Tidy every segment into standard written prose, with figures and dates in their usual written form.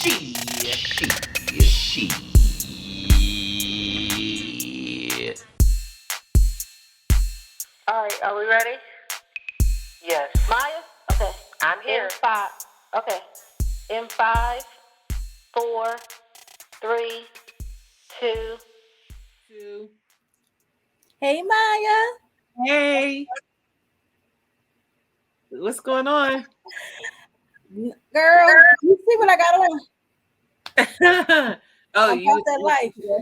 All right, are we ready? Yes. Maya? Okay. I'm here. In five. Okay. In 5, 4, 3, 2. Hey, Maya. Hey. What's going on? Girl, you see what I got on? Oh, I'm you about that life. Yeah.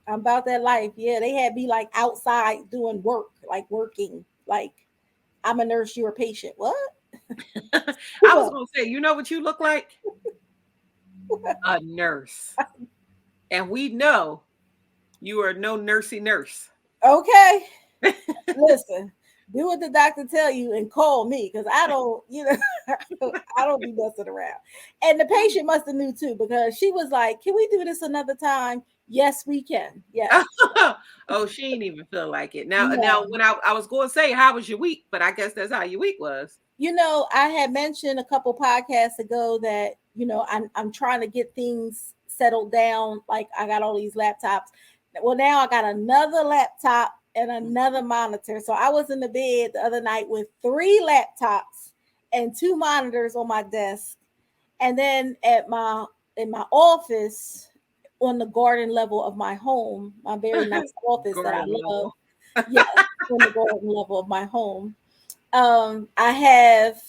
I'm about that life. Yeah, they had me like outside doing work, like working. Like I'm a nurse, you're a patient. What? I was gonna say, you know what you look like? A nurse. And we know you are no nursey nurse. Okay. Listen, do what the doctor tell you and call me because I don't, I don't be messing around. And the patient must have knew too because she was like, "Can we do this another time?" Yes, we can. Yes. Oh, she ain't even feel like it. Now, No. when I was going to say, how was your week? But I guess that's how your week was. I had mentioned a couple podcasts ago that I'm trying to get things settled down. Like I got all these laptops. Well, now I got another laptop and another monitor. So I was in the bed the other night with 3 laptops and 2 monitors on my desk, and then in my office on the garden level of my home, my very nice office that I Garden love. level. Yes, on the garden level of my home. I have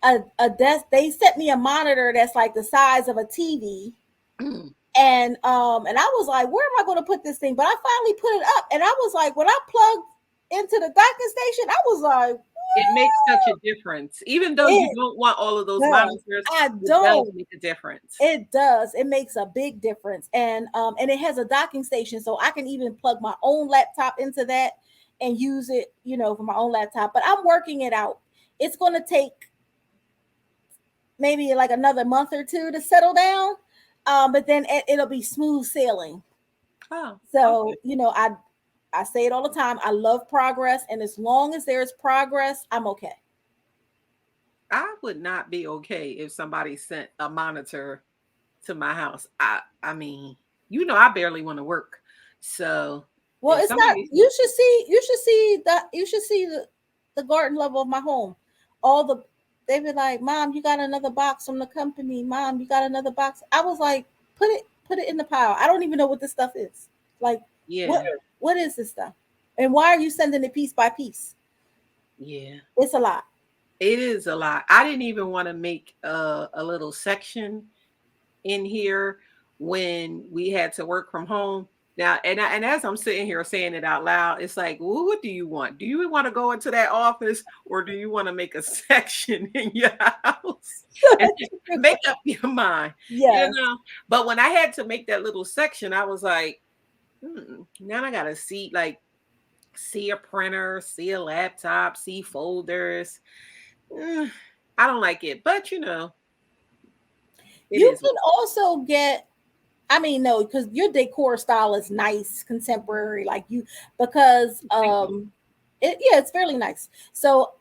a desk. They sent me a monitor that's like the size of a TV. And I was like, where am I going to put this thing? But I finally put it up, and I was like, when I plugged into the docking station, I was like, It makes such a difference. Even though you it don't want all of those does. monitors, I it does don't. make a difference. It does. It makes a big difference, and it has a docking station, so I can even plug my own laptop into that and use it, for my own laptop. But I'm working it out. It's going to take maybe like another month or two to settle down. But then it'll be smooth sailing. Oh, So, okay. I say it all the time. I love progress. And as long as there's progress, I'm okay. I would not be okay if somebody sent a monitor to my house. I mean, I barely want to work. So Well, if it's not, somebody you should see the garden level of my home. All the, they be like, Mom, you got another box from the company. Mom, you got another box. I was like, put it in the pile. I don't even know what this stuff is. Like, what, Yeah, what is this stuff? And why are you sending it piece by piece? yeah. It's a lot. It is a lot. I didn't even want to make a little section in here when we had to work from home. Now, and as I'm sitting here saying it out loud, it's like, well, what do you want? Do you want to go into that office, or do you want to make a section in your house and make up your mind? Yes. But when I had to make that little section, I was like, now I gotta see a printer, see a laptop, see folders. Mm, I don't like it, but it You is. can also get, I mean, no, because your decor style is nice, contemporary, like you, because Thank you. yeah, it's fairly nice. So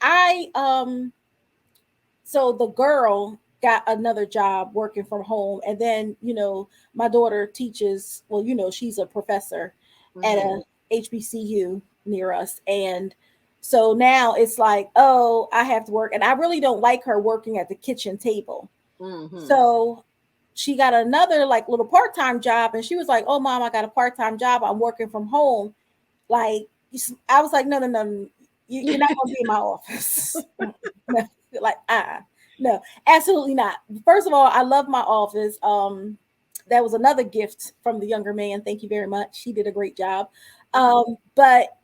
the girl got another job working from home, and then my daughter teaches. Well, she's a professor at Hmm. a HBCU near us, and so now it's like, oh, I have to work, and I really don't like her working at the kitchen table. Hmm. So she got another like little part-time job, and she was like, "Oh, Mom, I got a part-time job. I'm working from home." Like, I was like, "No, no, no, no. You're not gonna be in my office." No, like, no, absolutely not. First of all, I love my office. That was another gift from the younger man. Thank you very much. He did a great job. But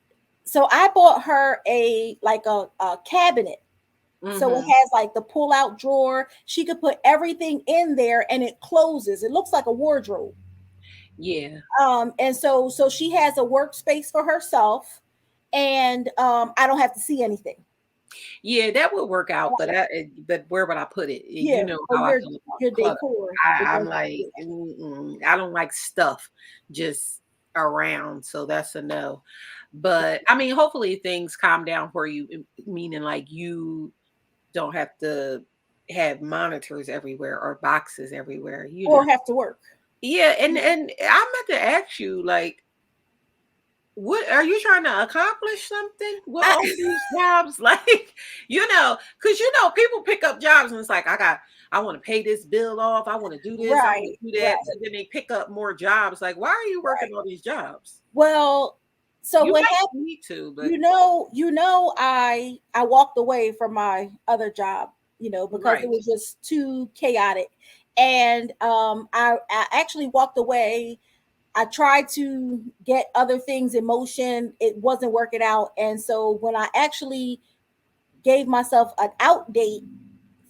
so I bought her a cabinet, so it Hmm. has like the pull out drawer. She could put everything in there and it closes. It looks like a wardrobe. Yeah. And so she has a workspace for herself, and I don't have to see anything. Yeah, that would work out, but where would I put it? You Yeah, know for how I feel about your clutter. decor. It I'm doesn't like, fit. I don't like stuff just around, so that's a no. But I mean, hopefully things calm down for you, meaning like you don't have to. have monitors everywhere or boxes everywhere, or have to work. Yeah, and I meant to ask you, like, what are you trying to accomplish something with I, all these jobs? Like, because people pick up jobs and it's like, I want to pay this bill off, I want to do this, I want right, to do that. right, So then they pick up more jobs. Like, why are you working right. all these jobs? Well, so You what might happened? need to, but I walked away from my other job, because it right. was just too chaotic, and I actually walked away. I tried to get other things in motion. It wasn't working out. And so when I actually gave myself an out date,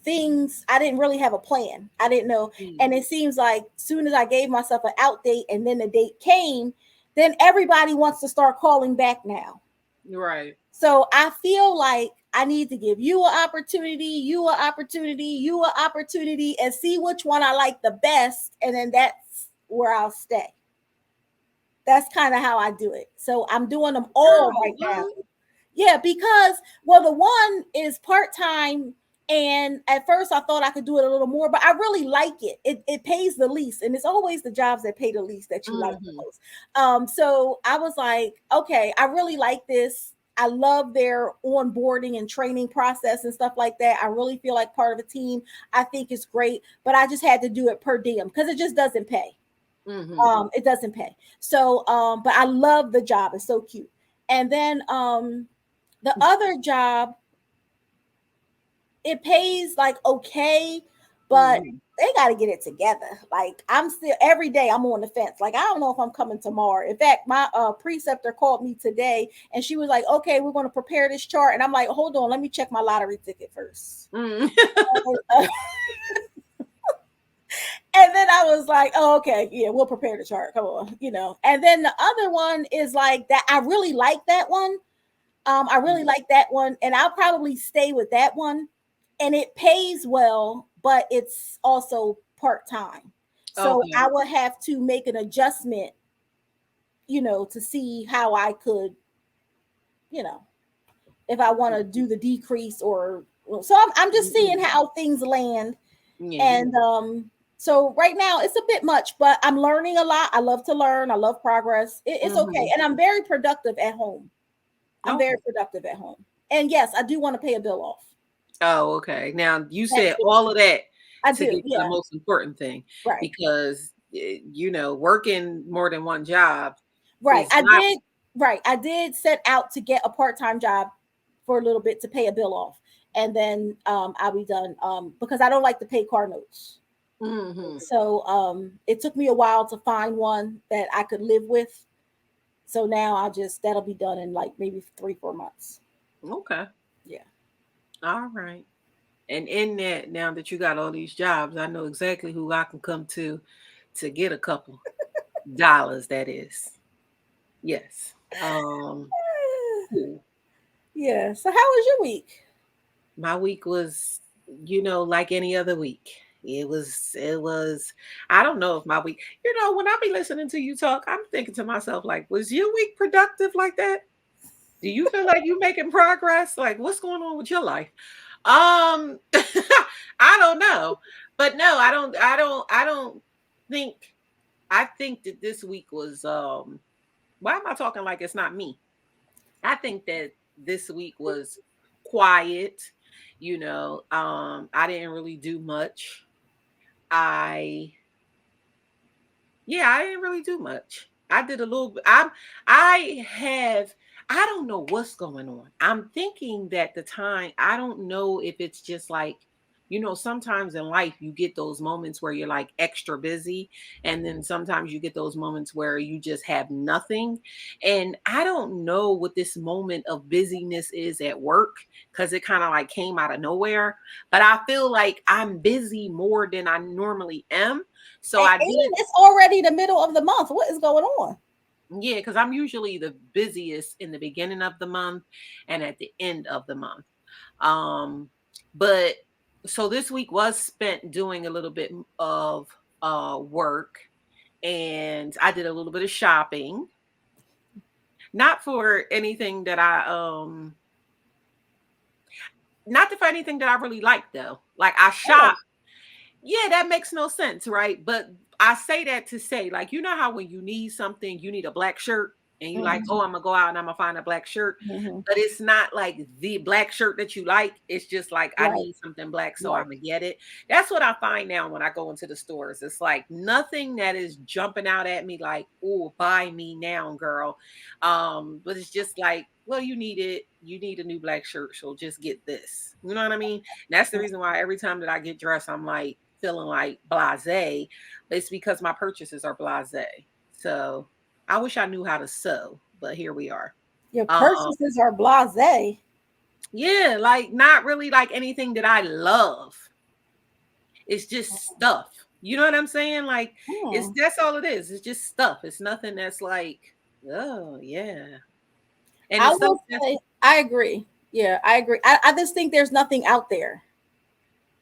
things, I didn't really have a plan. I didn't know. Mm, And it seems like soon as I gave myself an out date and then the date came, then everybody wants to start calling back now. right. So I feel like I need to give you an opportunity, you an opportunity, you an opportunity, and see which one I like the best. And then that's where I'll stay. That's kind of how I do it. So I'm doing them all Girl, right now. what? Yeah, because the one is part time, and at first I thought I could do it a little more, but I really like it. It pays the least, and it's always the jobs that pay the least that you like the Hmm. most. So I was like, okay, I really like this. I love their onboarding and training process and stuff like that. I really feel like part of a team. I think it's great, but I just had to do it per diem because it just doesn't pay. Hmm. It doesn't pay. So but I love the job. It's so cute. And then the other job, it pays like okay, but Hmm. they got to get it together. Like I'm still every day I'm on the fence. Like I don't know if I'm coming tomorrow. In fact, my preceptor called me today and she was like, "Okay, we're going to prepare this chart." And I'm like, "Hold on, let me check my lottery ticket first." Mm. And then I was like, "Oh, okay, yeah, we'll prepare the chart. Come on." And then the other one is like that. I really like that one. I really like that one, and I'll probably stay with that one. And it pays well, but it's also part time. So Okay. I would have to make an adjustment, to see how I could, you know, if I want to do the decrease or so. I'm just seeing Mhm. how things land. Yeah. And so right now it's a bit much, but I'm learning a lot. I love to learn. I love progress. It's okay, Hmm. and I'm very productive at home. I'm very Okay. productive at home. And yes, I do want to pay a bill off. Oh, okay. Now you That said too. all of that I to do. get to the Yeah. most important thing Right. because working more than one job Right. is not. I did set out to get a part-time job for a little bit to pay a bill off. And then I'll be done. Because I don't like to pay car notes. Hmm. So it took me a while to find one that I could live with. So now that'll be done in like maybe 3-4 months. Okay. Yeah. All right. And in that, now that you got all these jobs, I know exactly who I can come to get a couple dollars. That is, yes. Cool. Yeah. So how was your week? My week was, like any other week. It was, I don't know if my week, when I be listening to you talk, I'm thinking to myself, like, was your week productive like that? Do you feel like you making progress? Like, what's going on with your life? I don't know. But no, I don't think I think that this week was why am I talking like it's not me? I think that this week was quiet. I didn't really do much. I Yeah, I didn't really do much. I did a little bit. I have I don't know what's going on. I'm thinking that I don't know if it's just like, sometimes in life you get those moments where you're like extra busy, and then sometimes you get those moments where you just have nothing. And I don't know what this moment of busyness is at work because it kind of like came out of nowhere. But I feel like I'm busy more than I normally am. So And I did. it's already the middle of the month. What is going on? Yeah, because I'm usually the busiest in the beginning of the month and at the end of the month. But so this week was spent doing a little bit of work, and I did a little bit of shopping. Not for anything that not for anything that I really like though. Like I Oh, shop. Yeah, that makes no sense, right? But I say that to say, like, you know how when you need something, you need a black shirt, and you like, oh, mhm, I'm gonna go out and I'm gonna find a black shirt. mhm. But it's not like the black shirt that you like. It's just like I Right, need something black, so I'm right. gonna get it. That's what I find now when I go into the stores. It's like nothing that is jumping out at me like, oh, buy me now, girl. But it's just like, well, you need it. You need a new black shirt, so just get this. You know what I mean? And that's the reason why every time that I get dressed, I'm like feeling like blasé. It's because my purchases are blasé. So I wish I knew how to sew, but here we are. Your Um, purchases are blasé. yeah, like not really like anything that I love. It's just stuff. You know what I'm saying? Like it's Hmm. that's all it is. It's just stuff. It's nothing that's like, oh yeah. And I the stuff will that's say, I agree. Yeah, I agree. I just think there's nothing out there.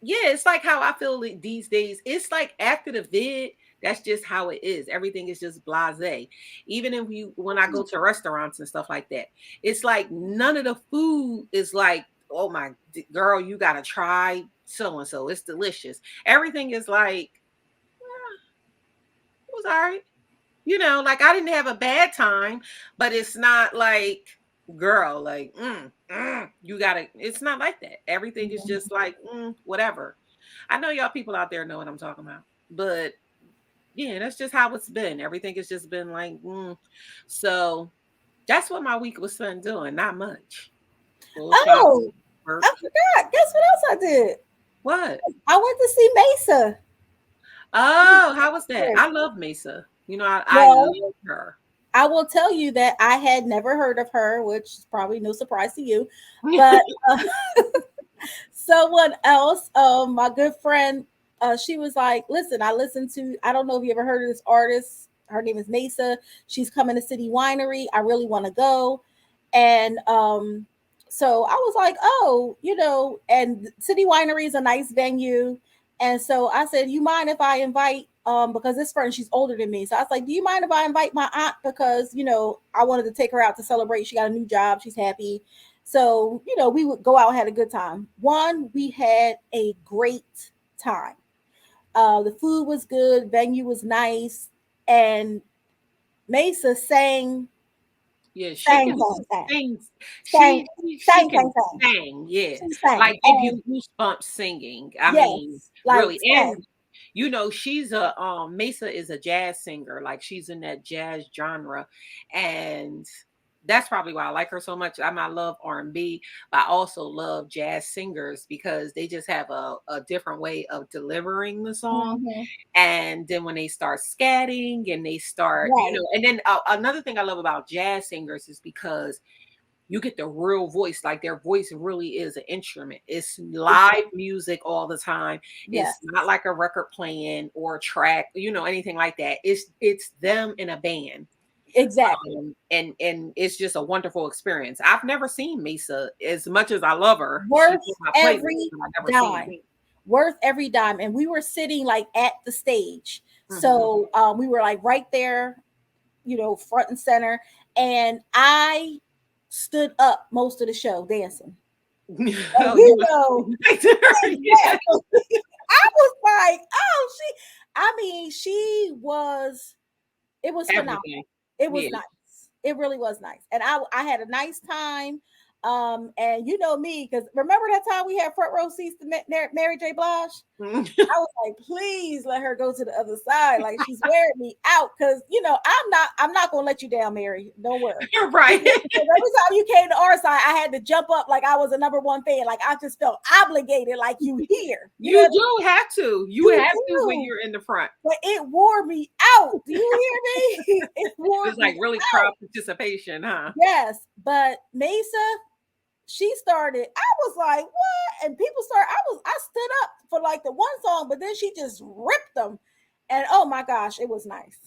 yeah, it's like how I feel these days. It's like after the vid, that's just how it is. Everything is just blasé. Even if you when I go to restaurants and stuff like that, it's like none of the food is like, oh my girl, you gotta try so and so. It's delicious. Everything is like, it was all right. You know, like I didn't have a bad time, but it's not like, girl, like, you gotta, it's not like that. Everything is just like, whatever. I know y'all people out there know what I'm talking about, but yeah, that's just how it's been. Everything has just been like, so that's what my week was spent doing. Not much. Full shopping, Oh, work. I forgot. Guess what else I did? What? I went to see Mesa. Oh, how was that? I love Mesa. You know, I Well, love her. I will tell you that I had never heard of her, which is probably no surprise to you. But someone else, my good friend, she was like, "Listen, I listened to. I don't know if you ever heard of this artist. Her name is Mesa. She's coming to City Winery. I really want to go." And so I was like, "Oh, and City Winery is a nice venue." And so I said, "You mind if I invite?" Because this friend, she's older than me. So I was like, "Do you mind if I invite my aunt? Because I wanted to take her out to celebrate. She got a new job. She's happy." So, we would go out and had a good time. One, we had a great time. The food was good, venue was nice, and Mesa sang, Yeah, she sang, can sang, sang, sing. sang, She sang, can sang, sang. sing. Yeah, She sang. like give And you goosebumps singing. I mean, yes, like really, sang. and she's a Mesa is a jazz singer. Like she's in that jazz genre, and that's probably why I like her so much. I love R&B, but I also love jazz singers because they just have a different way of delivering the song. Mhm. And then when they start scatting and they start, Right. and then another thing I love about jazz singers is because you get the real voice, like their voice really is an instrument. It's live Exactly. music all the time. It's Yes. not like a record playing or a track, anything like that. It's them in a band. Exactly. And it's just a wonderful experience. I've never seen Misa as much as I love her. She's Worth on my playlist, every but I've never seen her. dime. Worth every dime. And we were sitting like at the stage. Mhm. So we were like right there, front and center. And I stood up most of the show dancing. And Oh, you was like yeah. exactly. I was like, oh, she was, it was Everything. phenomenal. It was Yeah. nice. It really was nice. And I had a nice time. And you know me, because remember that time we had front row seats to Mary J. Blige? I was like, please let her go to the other side. Like she's wearing me out because I'm not gonna let you down, Mary. Don't worry. Right. Because every time you came to our side, I had to jump up like I was a number one fan. Like I just felt obligated, like you here. You know You what I mean? do have to. You You have to when do. you're in the front. But it wore me out. Do you hear me? It wore It's like me really out. crowd participation, huh? Yes. But Mesa, she started, I was like, what? And people started, I stood up for like the one song, but then she just ripped them. And oh my gosh, it was nice.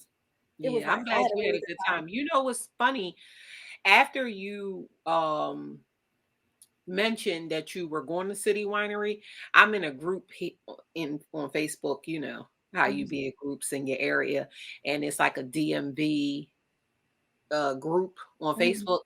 It was Yeah, nice. I'm I glad had a you had really a good good time. time. You know what's funny? After you mentioned that you were going to City Winery, I'm in a group in on Facebook, how you Mhm. be in groups in your area, and it's like a DMV group on Mhm. Facebook.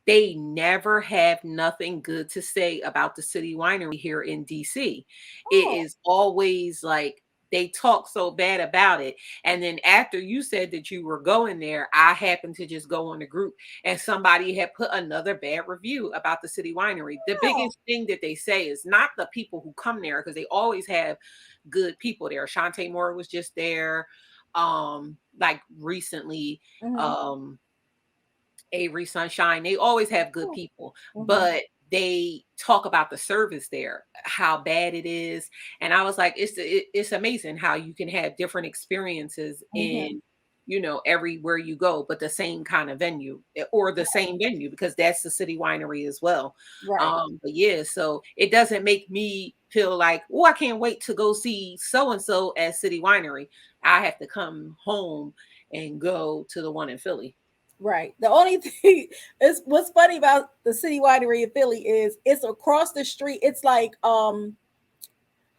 they never have nothing good to say about the city winery here in DC. It Oh. is always like they talk so bad about it. And then after you said that you were going there, I happened to just go on the group and somebody had put another bad review about the city winery. The Oh. biggest thing that they say is not the people who come there, because they always have good people there. Shantae Moore was just there. Like recently, Mhm. um, Avery Sunshine, they always have good Oh. people, Mhm. but they talk about the service there, how bad it is. And I was like, it's amazing how you can have different experiences Mhm. in, everywhere you go, but the same kind of venue, or the same venue, because that's the city winery as well. Right. But yeah, so it doesn't make me feel like, oh, I can't wait to go see so and so at City Winery. I have to come home and go to the one in Philly. Right. The only thing is what's funny about the city winery in Philly is it's across the street. It's like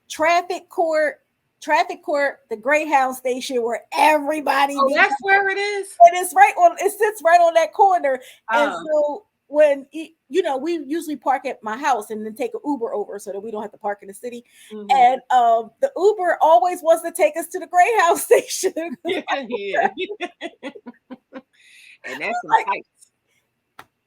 traffic court, traffic court, the Greyhound station where everybody Oh, be, that's where it is? and it's right on, it sits right on that corner. And Oh, so when we usually park at my house and then take an Uber over so that we don't have to park in the city. mhm. And the Uber always wants to take us to the Greyhound station. Yeah, yeah. And that's in Like, Heights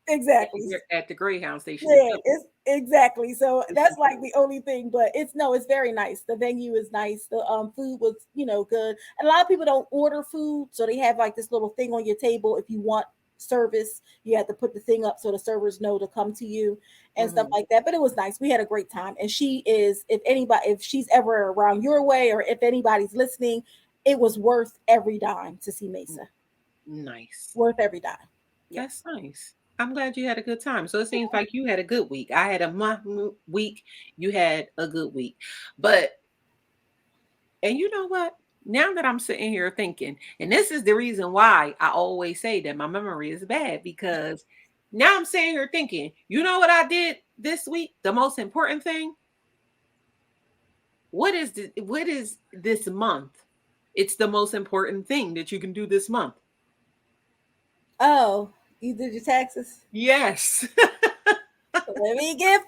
exactly. at the Greyhound station in Yeah, Philly. it's exactly. So It's in that's like Philly. the only thing, but it's no, it's very nice. The venue is nice. The food was, good. And a lot of people don't order food, so they have like this little thing on your table. If you want service, you have to put the thing up so the servers know to come to you and stuff Mhm. like that. But it was nice. We had a great time. And she is, if she's ever around your way or if anybody's listening, it was worth every dime to see N Mesa. Nice. Worth every dime. Yeah. That's nice. I'm glad you had a good time. So it seems like you had a good week. I had a week. You had a good week. But and you know what? Now that I'm sitting here thinking, and this is the reason why I always say that my memory is bad, because now I'm sitting here thinking, you know what I did this week? The most important thing? What is this month? It's the most important thing that you can do this month. Oh, you did your taxes? Yes. Let me get $5.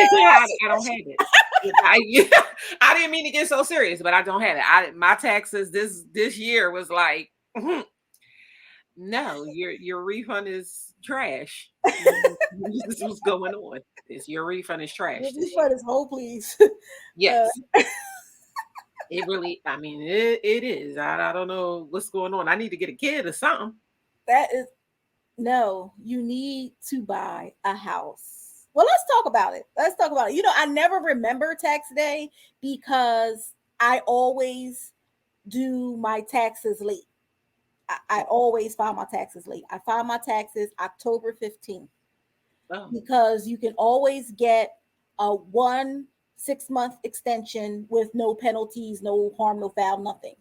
I don't have it. I didn't mean to get so serious, but I don't have it. My taxes this year was like, no, your refund is trash. This is what's going on. Your refund is trash This this year. part is whole, please. Uh, Yes, it really. I mean, it is. I don't know what's going on. I need to get a kid or something. that is no. You need to buy a house. Well, let's talk about it. Let's talk about it. I never remember tax day because I always do my taxes late. I always file my taxes late. I file my taxes October 15th Oh, because you can always get a 1 6-month extension with no penalties, no harm, no foul, nothing.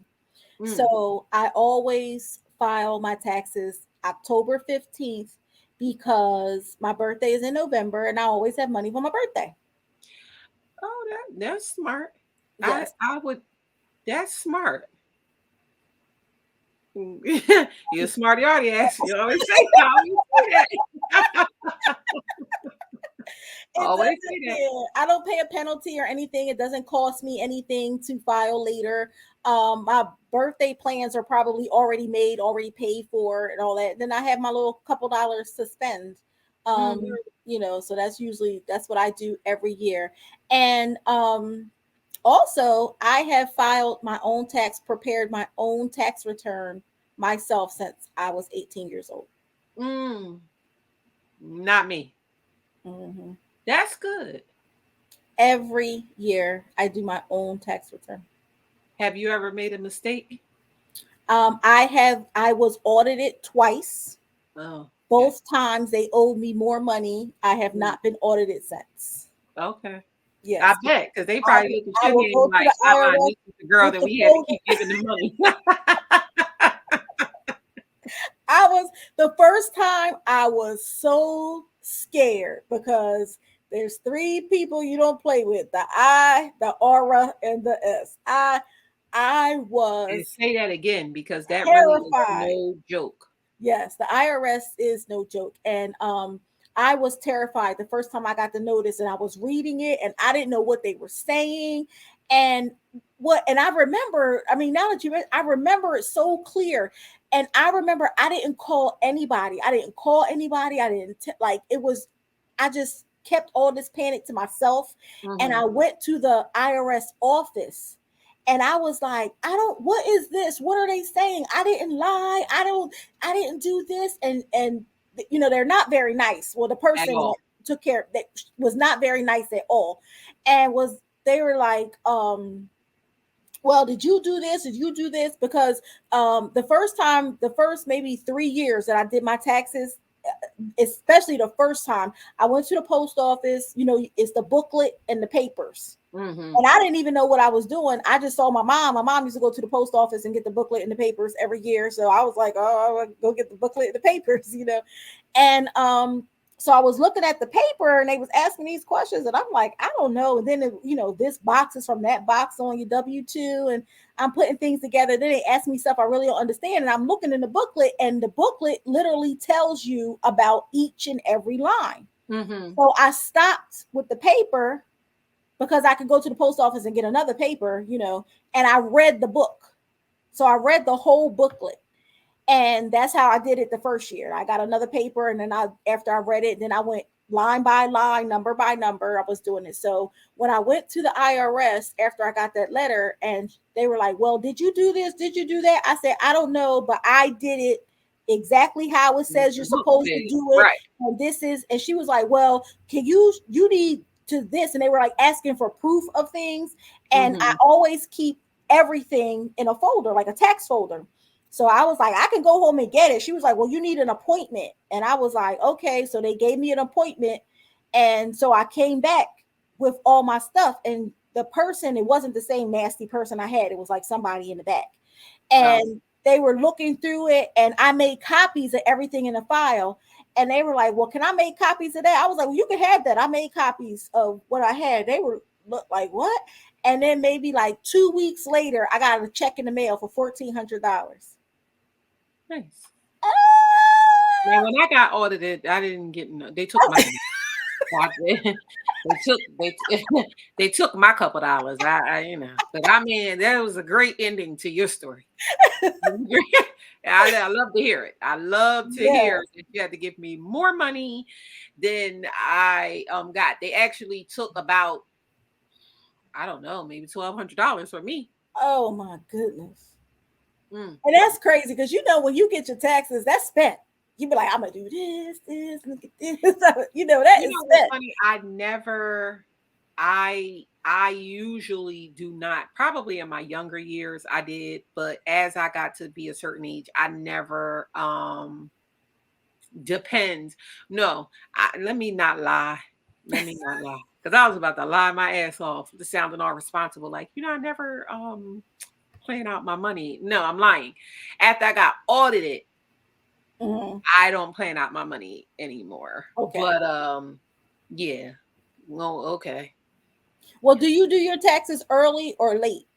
mm. So I always file my taxes October 15th because my birthday is in November and I always have money for my birthday. Oh, that's smart. Yes. I would. That's smart. You're a smarty arty ass. You always say that. Always say that. It Always doesn't, say that. yeah, I don't pay a penalty or anything. It doesn't cost me anything to file later. My birthday plans are probably already made, already paid for, and all that. Then I have my little couple dollars to spend. Mhm. So that's what I do every year. And also I have filed my own prepared my own tax return myself since I was 18 years old. Mm, not me. Mhm. That's good. Every year I do my own tax return. Have you ever made a mistake? I was audited twice. Oh, okay. Both times they owed me more money. I have Mm, not been audited since. okay. I Yes. bet, because they I probably will, look at I your will name go to like, the IRS this is the girl with that the we had to folder. keep giving the money. I was the first time I was so scared because there's three people you don't play with: the I, the aura, and the S. I And was say that again, because that really is terrified. no joke. Yes, the IRS is no joke. And I was terrified the first time I got the notice and I was reading it and I didn't know what they were saying. And I remember, I mean, now that I remember it so clear. And I remember I didn't call anybody. I didn't call anybody. I didn't like it was, I just kept all this panic to myself. And Mm-hmm. I went to the IRS office and I was like, what is this? What are they saying? I didn't lie. I didn't do this. And they're not very nice. Well, the At person that all. took care that was not very nice at all. And they were like, well, did you do this? Did you do this? Because the first maybe 3 years that I did my taxes, especially the first time, I went to the post office. It's the booklet and the papers. Mm-hmm. And I didn't even know what I was doing. I just saw my mom. My mom used to go to the post office and get the booklet and the papers every year. So I was like, oh, I'll go get the booklet and the papers, And so I was looking at the paper and they was asking these questions and I'm like, I don't know. And then, this box is from that box on your W-2 and I'm putting things together. Then they ask me stuff I really don't understand. And I'm looking in the booklet and the booklet literally tells you about each and every line. Mm-hmm. So I stopped with the paper because I could go to the post office and get another paper, and I read the book. So I read the whole booklet. And that's how I did it the first year. I got another paper and then after I read it, then I went line by line, number by number. I was doing it. So when I went to the IRS after I got that letter and they were like, well, did you do this? Did you do that? I said, I don't know, but I did it exactly how it says you're The book supposed to said, do it. right. And she was like, well, you need to this. And they were like asking for proof of things. And I Mm-hmm. always keep everything in a folder, like a tax folder. So I was like, I can go home and get it. She was like, well, you need an appointment. And I was like, okay. So they gave me an appointment. And so I came back with all my stuff. And the person, it wasn't the same nasty person I had. It was like somebody in the back. And they were looking through it. And I made copies of everything in the file. And they were like, well, can I make copies of that? I was like, well, you can have that. I made copies of what I had. They were like, what? And then maybe like 2 weeks later, I got a check in the mail for $1,400. Nice. Ah! Now, when I got audited, I didn't get they took my they took my couple dollars. But I mean, that was a great ending to your story. I love to hear it. I love to Yeah. hear that you had to give me more money than I got. They actually took about, I don't know, maybe $1,200 from me. Oh my goodness. Mm. And that's crazy because when you get your taxes, that's spent. You be like, I'm gonna do this, look at this. That You is know what's spent. funny? I usually do not. Probably in my younger years I did, but as I got to be a certain age, I never depends. No, let me not lie. Let me not lie. Because I was about to lie my ass off, just sounding all responsible. Like, I never plan out my money. No, I'm lying. After I got audited, Mhm. I don't plan out my money anymore. Okay. But yeah. Well, okay. Well, do you do your taxes early or late?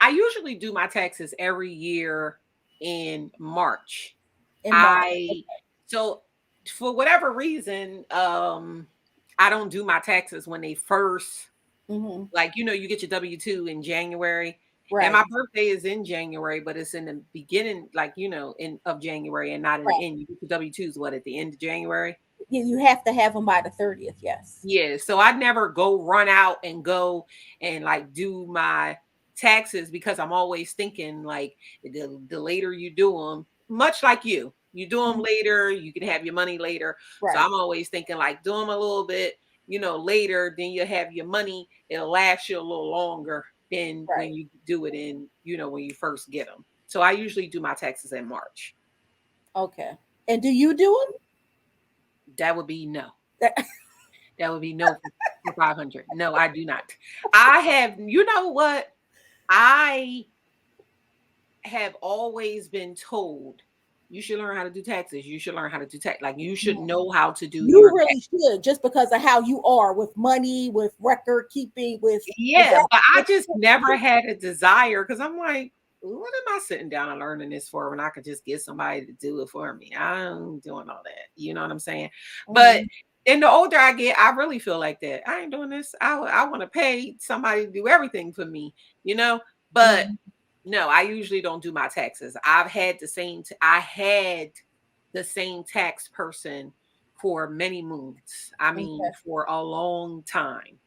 I usually do my taxes every year in March. In March. I so for whatever reason, I don't do my taxes when they first, Mm-hmm. like, you get your W-2 in January. And Right. my birthday is in January, but it's in the beginning, like, in of January and not in the Right. end. You get your W-2s at the end of January. You have to have them by the 30th. Yes. Yeah, so I never run out and go and like do my taxes because I'm always thinking like the later you do them, much like you do them Mhm. later, you can have your money later. So Right. I'm always thinking like do them a little bit, later, then you'll have your money. It'll last you a little longer than when Right. you do it in, when you first get them. So I usually do my taxes in March. Okay. And do you do That would be no. them? That would be no for 500. No, I do not. I have, you know what? I have always been told you should learn how to do taxes. You should learn how to do tax. Like you should know how to do You your really tax. should, just because of how you are with money, with record keeping, with Yeah, that. but I just never had a desire because I'm like, what am I sitting down and learning this for when I could just get somebody to do it for me? I'm doing all that. You know what I'm saying? But Mhm. and the older I get, I really feel like that. I ain't doing this. I want to pay somebody to do everything for me, you know? But Mhm. no, I usually don't do my taxes. I've had I had the same tax person for many moons. I mean, Okay. for a long time.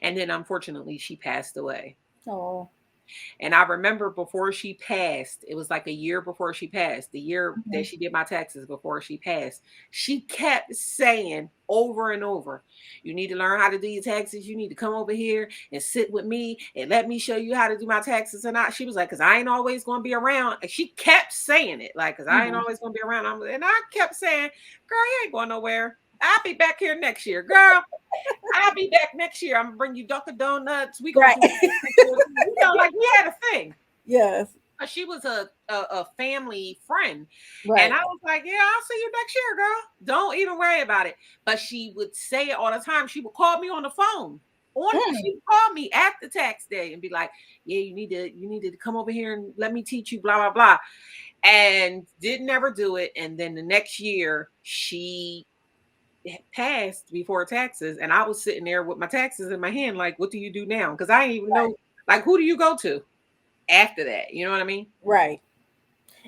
And then unfortunately she passed away. Oh. And I remember before she passed, it was like a year before she passed, the year that Mhm. she did my taxes before she passed, she kept saying over and over, you need to learn how to do your taxes. You need to come over here and sit with me and let me show you how to do my taxes. And she was like, because I ain't always going to be around. And she kept saying it, like, because I ain't Mhm. always going to be around. And I kept saying, girl, you ain't going nowhere. I'll be back here next year, girl. I'll be back next year. I'm gonna bring you Dunkin' Donuts. We gonna Right. do, like we had a thing. Yes. She was a family friend, and Right. I was like, yeah, I'll see you next year, girl. Don't even worry about it. But she would say it all the time. She would call me on the phone. Mm. She would call me at the tax day and be like, yeah, you need to come over here and let me teach you, blah blah blah, and didn't ever do it. And then the next year she passed before taxes, and I was sitting there with my taxes in my hand, like, what do you do now? Because I didn't even know, like, who do you go to after that? You know what I mean? Right.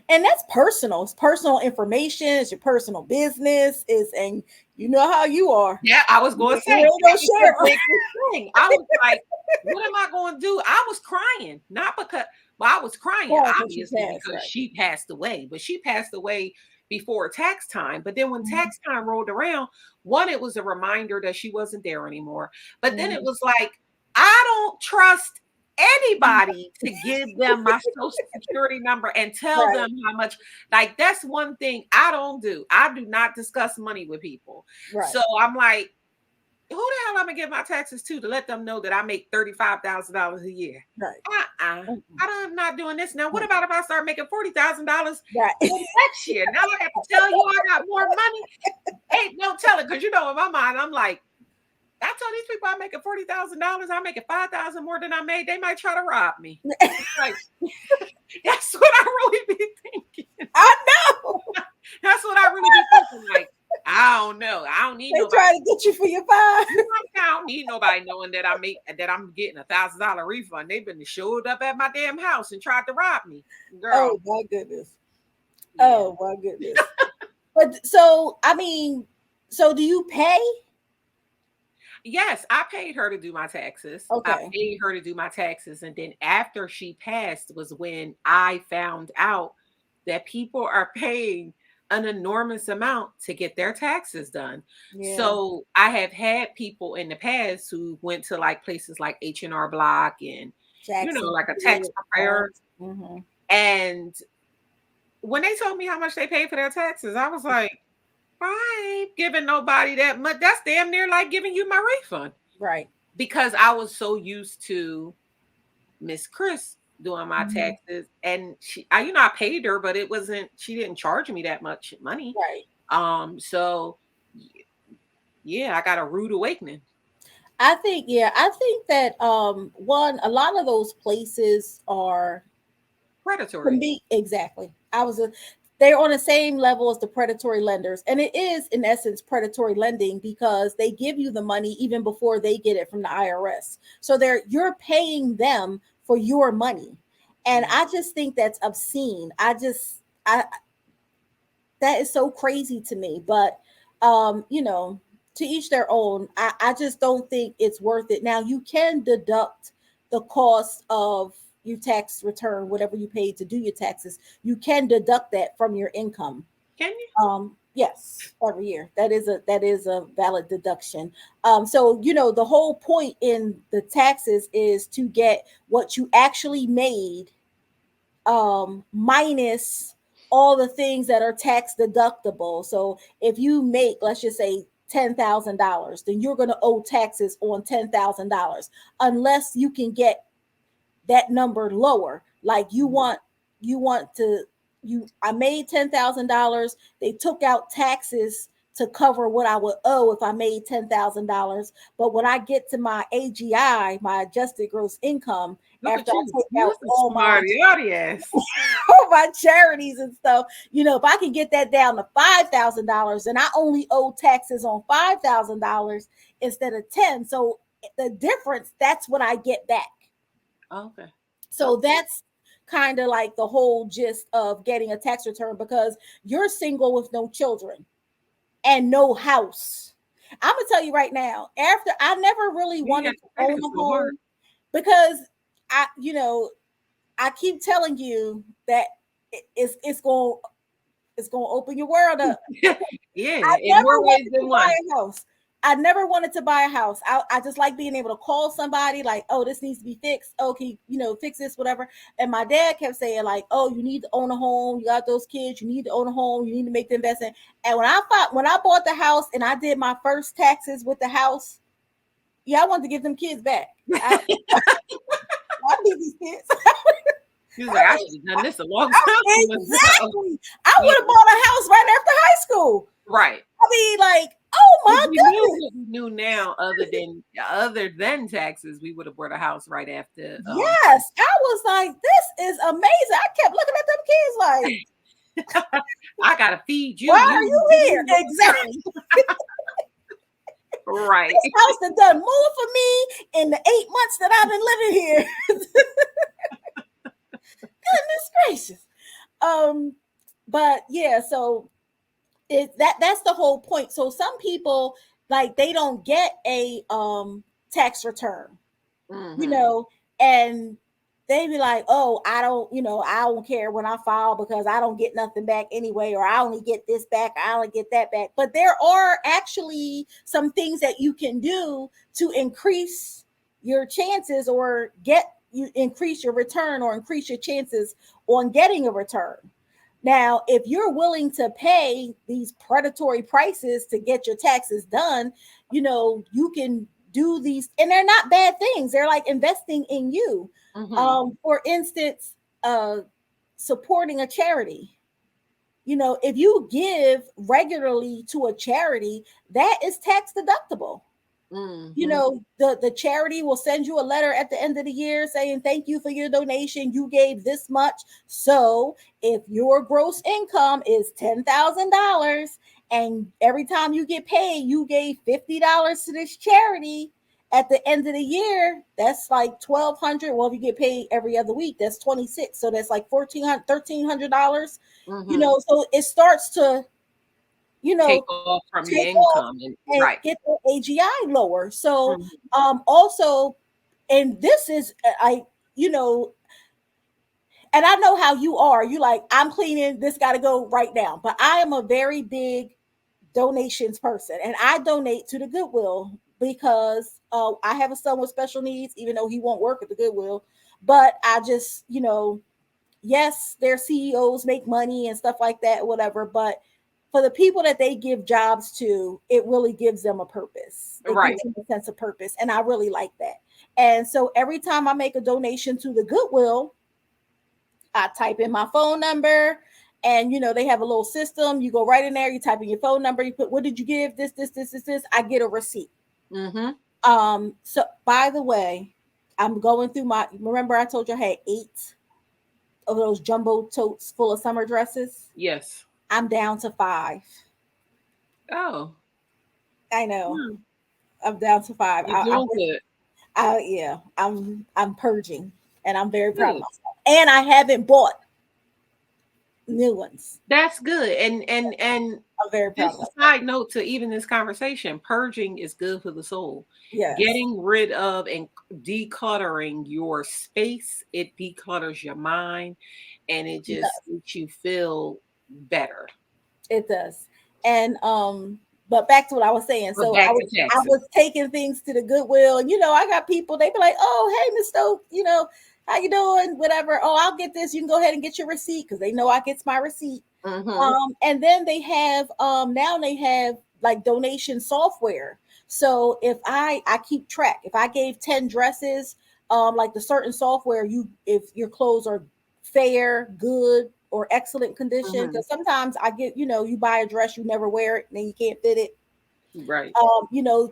And that's personal. It's personal information. It's your personal business. Is and you know how you are. Yeah, I was going You to say really that don't was the share. biggest thing. I was like, what am I going to do? I was crying, not because, well, I was crying Oh, because she obviously passed. because Right. she passed away, but she passed away before tax time. But then when Mhm. tax time rolled around, one, it was a reminder that she wasn't there anymore. But then it Mhm. was like, I don't trust anybody to give them my social security number and tell Right. them how much. Like, that's one thing I don't do. I do not discuss money with people. Right. So I'm like, who the hell I'm gonna give my taxes to let them know that I make $35,000 a year? Right. Mhm. I'm not doing this now. What Mhm. about if I start making $40,000 Right. next year? Now I have to tell you I got more money. Ain't no telling, because in my mind, I'm like, I told these people I'm making $40,000. I'm making 5,000 more than I made. They might try to rob me. Like, that's what I really be thinking. I know. That's what I really be thinking. Like, I don't know. I don't need They nobody. try to get you for your fine. You know, I don't need nobody knowing that I'm getting $1,000 refund. They've been showed up at my damn house and tried to rob me, Oh girl. my goodness. Yeah. Oh my goodness. But so I mean, so do you pay? Yes, I paid her to do my taxes. I Okay. paid her to do my taxes, and then after she passed was when I found out that people are paying an enormous amount to get their taxes done. Yeah. So I have had people in the past who went to like places like H&R Block and Jackson. like a tax preparer. Mm-hmm. And when they told me how much they paid for their taxes, I was like, I ain't giving nobody that much. That's damn near like giving you my refund, Right. because I was so used to Miss Chris doing my Mhm. taxes, and I paid her, but she didn't charge me that much money. Right. So yeah, I got a rude awakening. I think that one a lot of those places are can Predatory. be exactly. They're on the same level as the predatory lenders. And it is in essence predatory lending because they give you the money even before they get it from the IRS. So you're paying them for your money. And Yeah. I just think that's obscene. I that is so crazy to me. But to each their own. I just don't think it's worth it. Now you can deduct the cost of your tax return, whatever you paid to do your taxes. You can deduct that from your income. Can you? Yes, every year. That is a valid deduction. So the whole point in the taxes is to get what you actually made minus all the things that are tax deductible. So if you make, let's just say, $10,000, then you're going to owe taxes on $10,000 unless you can get that number lower. Like you want to, I made $10,000. They took out taxes to cover what I would owe if I made $10,000. But when I get to my AGI, my adjusted gross income, Look after at I you. take You're out some all my smarty audience. all my charities and stuff, if I can get that down to $5,000, and I only owe taxes on $5,000 instead of 10. So the difference, that's what I get back. Okay. So that's kind of like the whole gist of getting a tax return, because you're single with no children and no house. I'm gonna tell you right now, after I never really You wanted got to to own say a so hard. home, because I keep telling you that it's going to open your world up. Yeah, I in never more ways wanted than to buy one. a house. I never wanted to buy a house. I just like being able to call somebody like, oh, this needs to be fixed. Oh, can you, fix this, whatever. And my dad kept saying like, oh, you need to own a home. You got those kids. You need to own a home. You need to make the investment. And when I bought the house and I did my first taxes with the house, yeah, I wanted to give them kids back. I need these kids. He was like, I should have done this a long time ago. Exactly. I Yeah, would have bought a house right after high school. right. I mean, like, oh If my we knew goodness. what we knew now, other than taxes, we would have bought a house right after. Yes. I was like, this is amazing. I kept looking at them kids like, I gotta feed you. why are You you here? Exactly. right. This house that done more for me in the 8 months that I've been living here. Goodness gracious. But yeah, so that's the whole point. So some people, like, they don't get a tax return, Mm-hmm. and they be like, oh, I don't care when I file because I don't get nothing back anyway, or I only get this back, I only get that back. But there are actually some things that you can do to increase your chances, or increase your return, or increase your chances on getting a return. Now, if you're willing to pay these predatory prices to get your taxes done, you can do these, and they're not bad things. They're like investing in you. Mm-hmm. For instance, supporting a charity. If you give regularly to a charity, that is tax deductible. Mm-hmm. The charity will send you a letter at the end of the year saying thank you for your donation, you gave this much. So if your gross income is $10,000, and every time you get paid you gave $50 to this charity, at the end of the year that's like $1,200. Well, if you get paid every other week, that's 26, so that's like $1,300. Mm-hmm. So it starts to you Take know off from your take off income, and and right. get the AGI lower. So Mm-hmm. also, and this is you know, and I know how you are. You like, I'm cleaning, this got to go right now. But I am a very big donations person, and I donate to the Goodwill because I have a son with special needs, even though he won't work at the Goodwill. But I just, yes, their CEOs make money and stuff like that, whatever. But for the people that they give jobs to, it really gives them a purpose. It Right. gives them a sense of purpose. And I really like that. And so every time I make a donation to the Goodwill, I type in my phone number, and they have a little system. You go right in there, you type in your phone number, you put, what did you give? This. I get a receipt. Mm-hmm. So by the way, I'm going through remember I told you I had 8 of those jumbo totes full of summer dresses? Yes. I'm down to 5. Oh. I know. Hmm. I'm down to 5. You're doing good. Yeah, I'm purging, and I'm very proud of Good. myself. And I haven't bought new ones. That's good. And I'm very proud of just a myself. side note to even this conversation, purging is good for the soul. Yes. Getting rid of and decluttering your space, it declutters your mind, and it It just does. makes you feel better. It does. And but back to what I was saying. But So back to I taxes. was taking things to the Goodwill, and I got people, they be like, oh, hey, Miss Stokes, how you doing? Whatever. Oh, I'll get this. You can go ahead and get your receipt, because they know I get my receipt. Mm-hmm. And then they have now they have like donation software. So if I keep track, if I gave 10 dresses, like the certain software, if your clothes are fair, good, or excellent condition. Because sometimes I get, you buy a dress, you never wear it, and then you can't fit it. Right.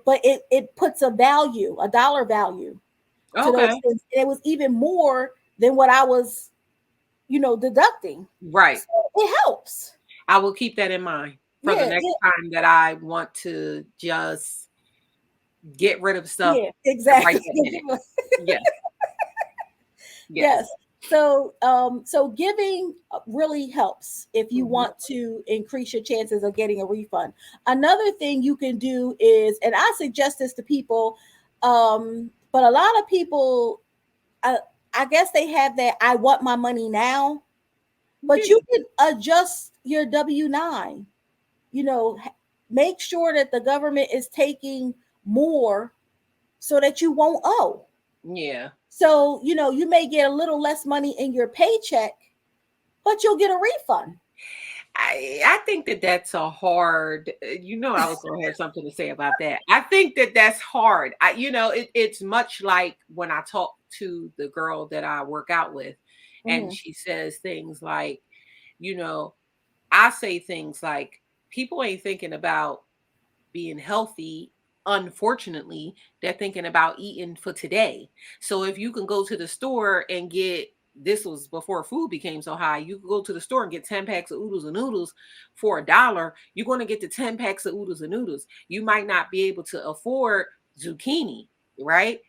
But it puts a dollar value to those Okay. things. And it was even more than what I was, deducting. Right. So it helps. I will keep that in mind for the Yeah, next time that I want to just get rid of stuff yeah, right exactly. that minute. Yes. Yes. Yes. So giving really helps if you Mhm. want to increase your chances of getting a refund. Another thing you can do is, and I suggest this to people, but a lot of people, I guess they have that I want my money now, but Yeah. you can adjust your W-9. Make sure that the government is taking more so that you won't owe. Yeah. So, you may get a little less money in your paycheck, but you'll get a refund. I think that that's a hard, I was going to have something to say about that. I think that that's hard. It's much like when I talk to the girl that I work out with, and Mhm. she says things like, you know, I say things like, people ain't thinking about being healthy. Unfortunately, they're thinking about eating for today. So if you can go to the store and get, this was before food became so high, you could go to the store and get 10 packs of oodles and noodles for $1. You're going to get the 10 packs of oodles and noodles. You might not be able to afford zucchini, right?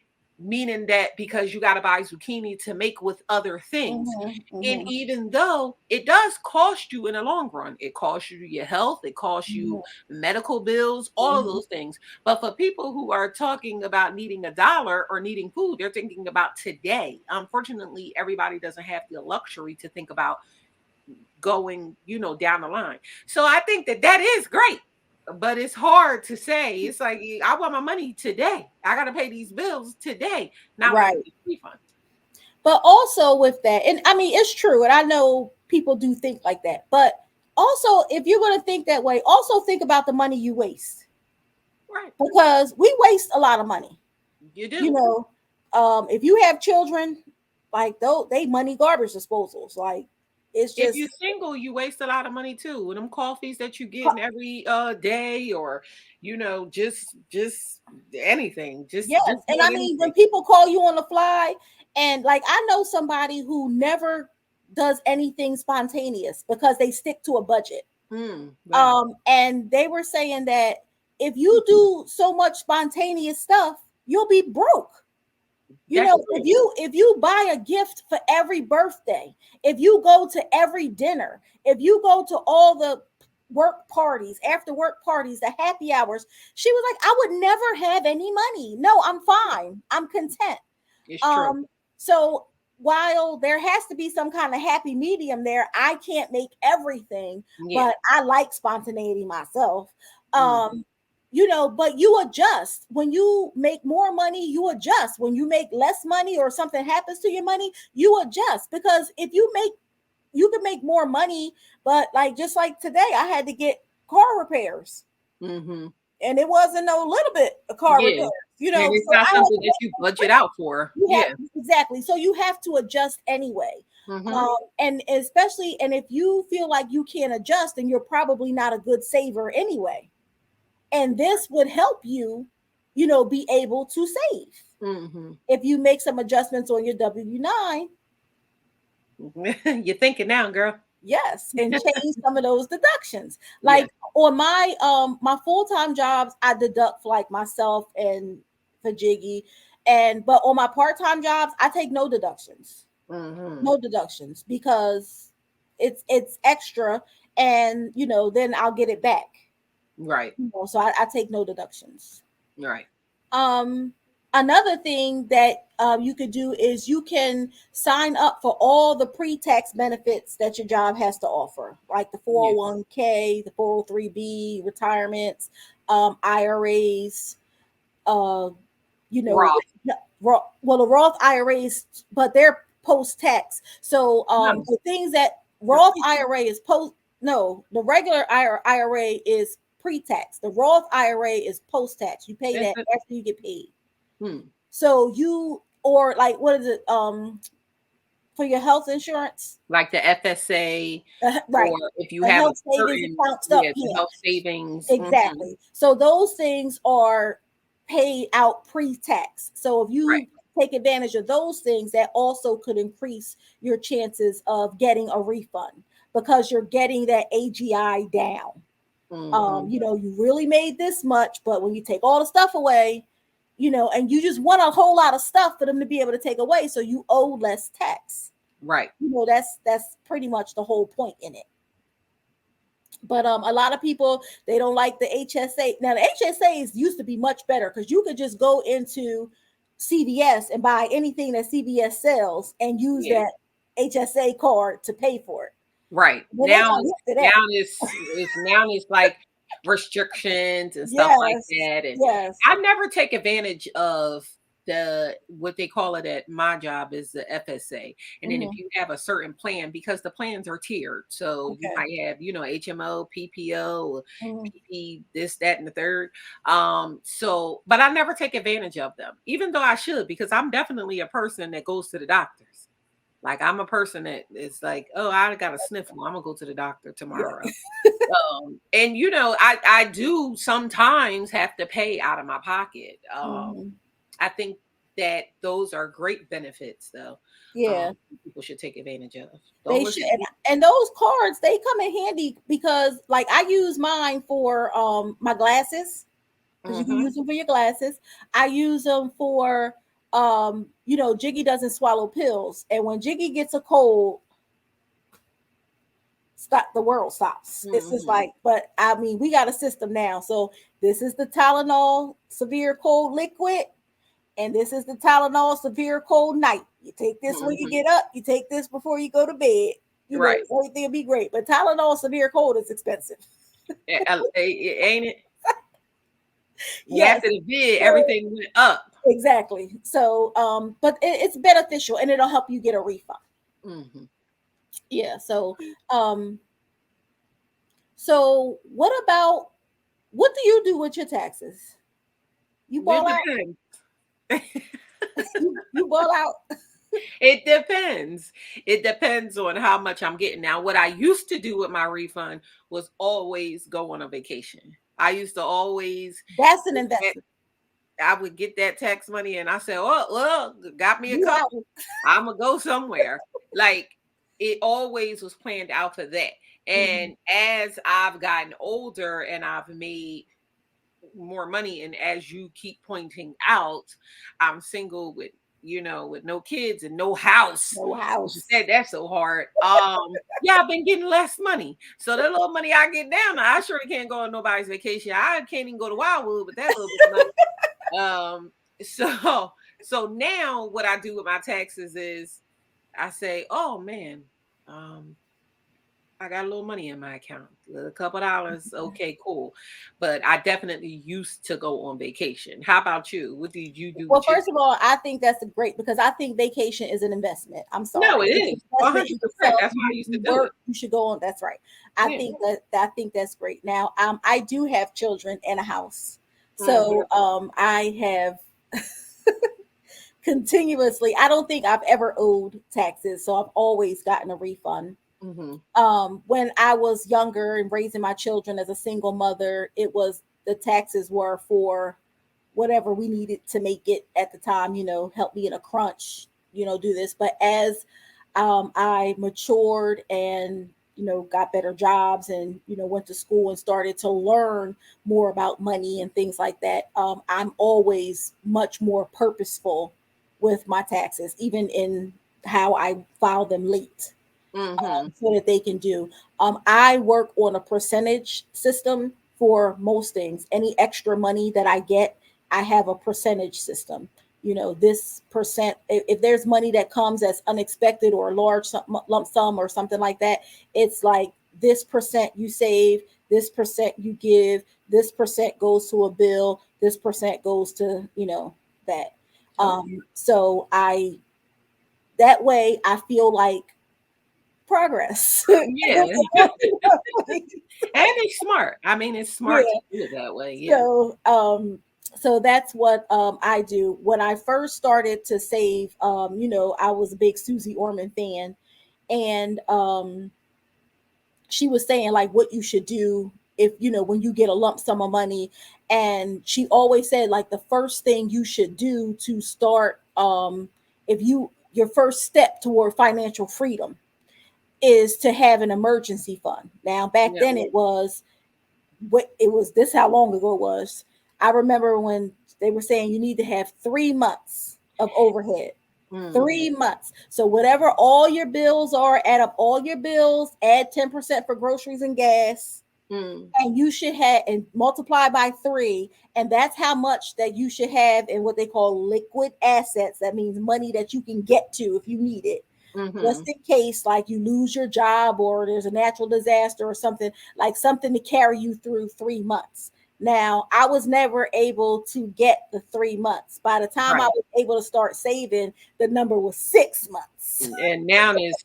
Meaning that because you got to buy zucchini to make with other things. Mhm. And Mhm. even though it does cost you in the long run, it costs you your health, it costs you medical bills, all of Mhm. those things. But for people who are talking about needing $1 or needing food, they're thinking about today. Unfortunately, everybody doesn't have the luxury to think about going, down the line. So I think that that is great. But it's hard to say. It's like, I want my money today. I got to pay these bills today, not when I Right. get a refund. But also with that, and I mean, it's true. And I know people do think like that. But also, if you're going to think that way, also think about the money you waste, Right. because we waste a lot of money. You You do. know, if you have children, like they money garbage disposals. Like it's If just you're single, you waste a lot of money too. With them coffees that you getting every day, or just anything. Just yes. And doing I mean, when anything. people call you on the fly, and like I know somebody who never does anything spontaneous because they stick to a budget. Wow. And they were saying that if you do so much spontaneous stuff, you'll be broke. That's If true. you buy a gift for every birthday, if you go to every dinner, if you go to all the work parties, after work parties, the happy hours, she was like, I would never have any money. No, I'm fine. I'm content. It's true. Um, so while there has to be some kind of happy medium there, I can't make everything, Yeah. but I like spontaneity myself. Mhm. But you adjust. When you make more money, you adjust. When you make less money or something happens to your money, you adjust. Because if you can make more money, but like just like today, I had to get car repairs, Mhm. and it wasn't no little bit of car Yeah. repairs. And it's So not I had something to that you budget out for. you have Yeah. exactly. So you have to adjust anyway. Mhm. And especially, and if you feel like you can't adjust, then you're probably not a good saver anyway. And this would help you, be able to save. Mhm. If you make some adjustments on your W-9, You're thinking now, girl. yes, and change some of those deductions. Yeah. Like on my full-time jobs, I deduct for like myself and for Jiggy. But on my part-time jobs, I take no deductions. Mhm. No deductions because it's extra, and then I'll get it back. Right. So I take no deductions. Right. um Another thing that you could do is you can sign up for all the pre-tax benefits that your job has to offer, like the Yeah. 401k, the 403b, retirements, IRAs, uh you know Roth. well, the Roth IRAs, but they're post-tax. So No. the things that The Roth pre IRA is post no, the regular IRA is pre-tax. The Roth IRA is post-tax. You pay Is that it? after you get paid. Hmm. So you or like what is it? for your health insurance. Like the FSA, Right. or if you The have a health savings certain, account stuff. the Yeah, health savings. exactly. So those things are paid out pre-tax. So if Right. you take advantage of those things, that also could increase your chances of getting a refund because you're getting that AGI down. Hmm. You really made this much, but when you take all the stuff away, and you just want a whole lot of stuff for them to be able to take away, so you owe less tax. Right. That's pretty much the whole point in it. But a lot of people, they don't like the HSA. Now the HSAs used to be much better because you could just go into CVS and buy anything that CVS sells and use Yeah. that HSA card to pay for it. Right. But they got rid of that. Now it's like restrictions and stuff like Yes, that. And yes. I never take advantage of the what they call it at my job is the FSA. And then if Mhm. you have a certain plan, because the plans are tiered. So you Okay. might have, HMO, PPO, Mhm. PP, this, that, and the third. So but I never take advantage of them, even though I should, because I'm definitely a person that goes to the doctors. Like I'm a person that is like, oh, I got a sniffle. I'm gonna go to the doctor Yeah. tomorrow. And I do sometimes have to pay out of my pocket. Mhm. I think that those are great benefits, though. Yeah. People should take advantage of. Don't They should, listen. and those cards, they come in handy because like I use mine for my glasses, because you can Mm-hmm. use them for your glasses. I use them for Jiggy doesn't swallow pills, and when Jiggy gets a cold, stop the world stops. It's just Mm-hmm. like, but I mean, we got a system now. So this is the Tylenol severe cold liquid, and this is the Tylenol severe cold night. You take this when you Mm-hmm. get up, you take this before you go to bed. Right. Everything will be great. But Tylenol severe cold is expensive. Ain't it? And Yes. after the bid, So everything went up. exactly. So but it's beneficial and it'll help you get a refund. Mm-hmm. Yeah. Um what do you do with your taxes? You It ball out? depends. You ball out? It depends. It depends on how much I'm getting. Now, what I used to do with my refund was always go on a vacation. I used to always, That's an investment. I would get that tax money and I said, oh, well, got me a You out. couple. I'm going to go somewhere. Like it always was planned out for that. Mhm. And as I've gotten older and I've made more money, and as you keep pointing out, I'm single with with no kids and no house. No You house. said that's so hard. Yeah, I've been getting less money, so the little money I get down, I sure can't go on nobody's vacation. I can't even go to Wildwood with that little bit of money. So now what I do with my taxes is I say, oh man, um I got a little money in my account, a couple dollars. Okay, cool. But I definitely used to go on vacation. How about you? What did you do Well, with your first of all, I think that's great because I think vacation is an investment. I'm No, sorry, it it's an is investment in 100%. yourself. That's why I used to You do it. work, you should go on. That's right. Yeah. I think that's great. Now, I do have children and a house, Hmm. so I have continuously. I don't think I've ever owed taxes, so I've always gotten a refund. Hmm. When I was younger and raising my children as a single mother, it was the taxes were for whatever we needed to make it at the time, help me in a crunch, do this. But as I matured and, got better jobs and, went to school and started to learn more about money and things like that, I'm always much more purposeful with my taxes, even in how I file them late Hmm. so that they can do. I work on a percentage system for most things. Any extra money that I get, I have a percentage system. This percent, if there's money that comes as unexpected or a large lump sum or something like that, it's like this percent you save, this percent you give, this percent goes to a bill, this percent goes to, that. Okay. So that way I feel like progress. Yeah. And it's smart. I mean, it's smart to Yeah. do it that way. Yeah. So So that's what I do. When I first started to save, I was a big Susie Orman fan, and she was saying like what you should do if when you get a lump sum of money, and she always said like the first thing you should do to start, if your first step toward financial freedom is to have an emergency fund. Now back Yeah. then it was this how long ago it was. I remember when they were saying you need to have 3 months of overhead. Mm, 3 months. So whatever all your bills are, add up all your bills, add 10% for groceries and gas, mm, and you should have and multiply by 3, and that's how much that you should have in what they call liquid assets. That means money that you can get to if you need it, just mm-hmm. in case like you lose your job or there's a natural disaster or something, like something to carry you through 3 months. Now I was never able to get the 3 months. By the time I Right. was able to start saving, the number was 6 months. And now it's,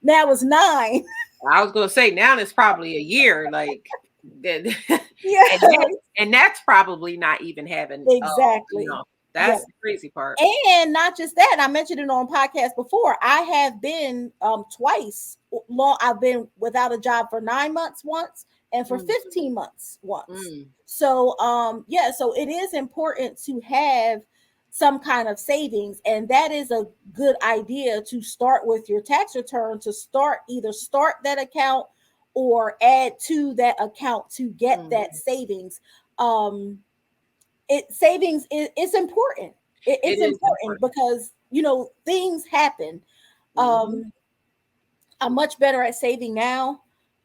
Now it's 9. I was gonna say now it's probably a year, like that, and Yes, that's probably not even having exactly. that's Yes. the crazy part. And not just that, I mentioned it on podcast before. I have been twice long. I've been without a job for 9 months once, and for Mm, 15 months once. mm, So yeah, so it is important to have some kind of savings, and that is a good idea to start with your tax return, to start that account or add to that account to get mm. that savings. Um savings is important. It's It is important important. because things happen. Hmm. um I'm much better at saving now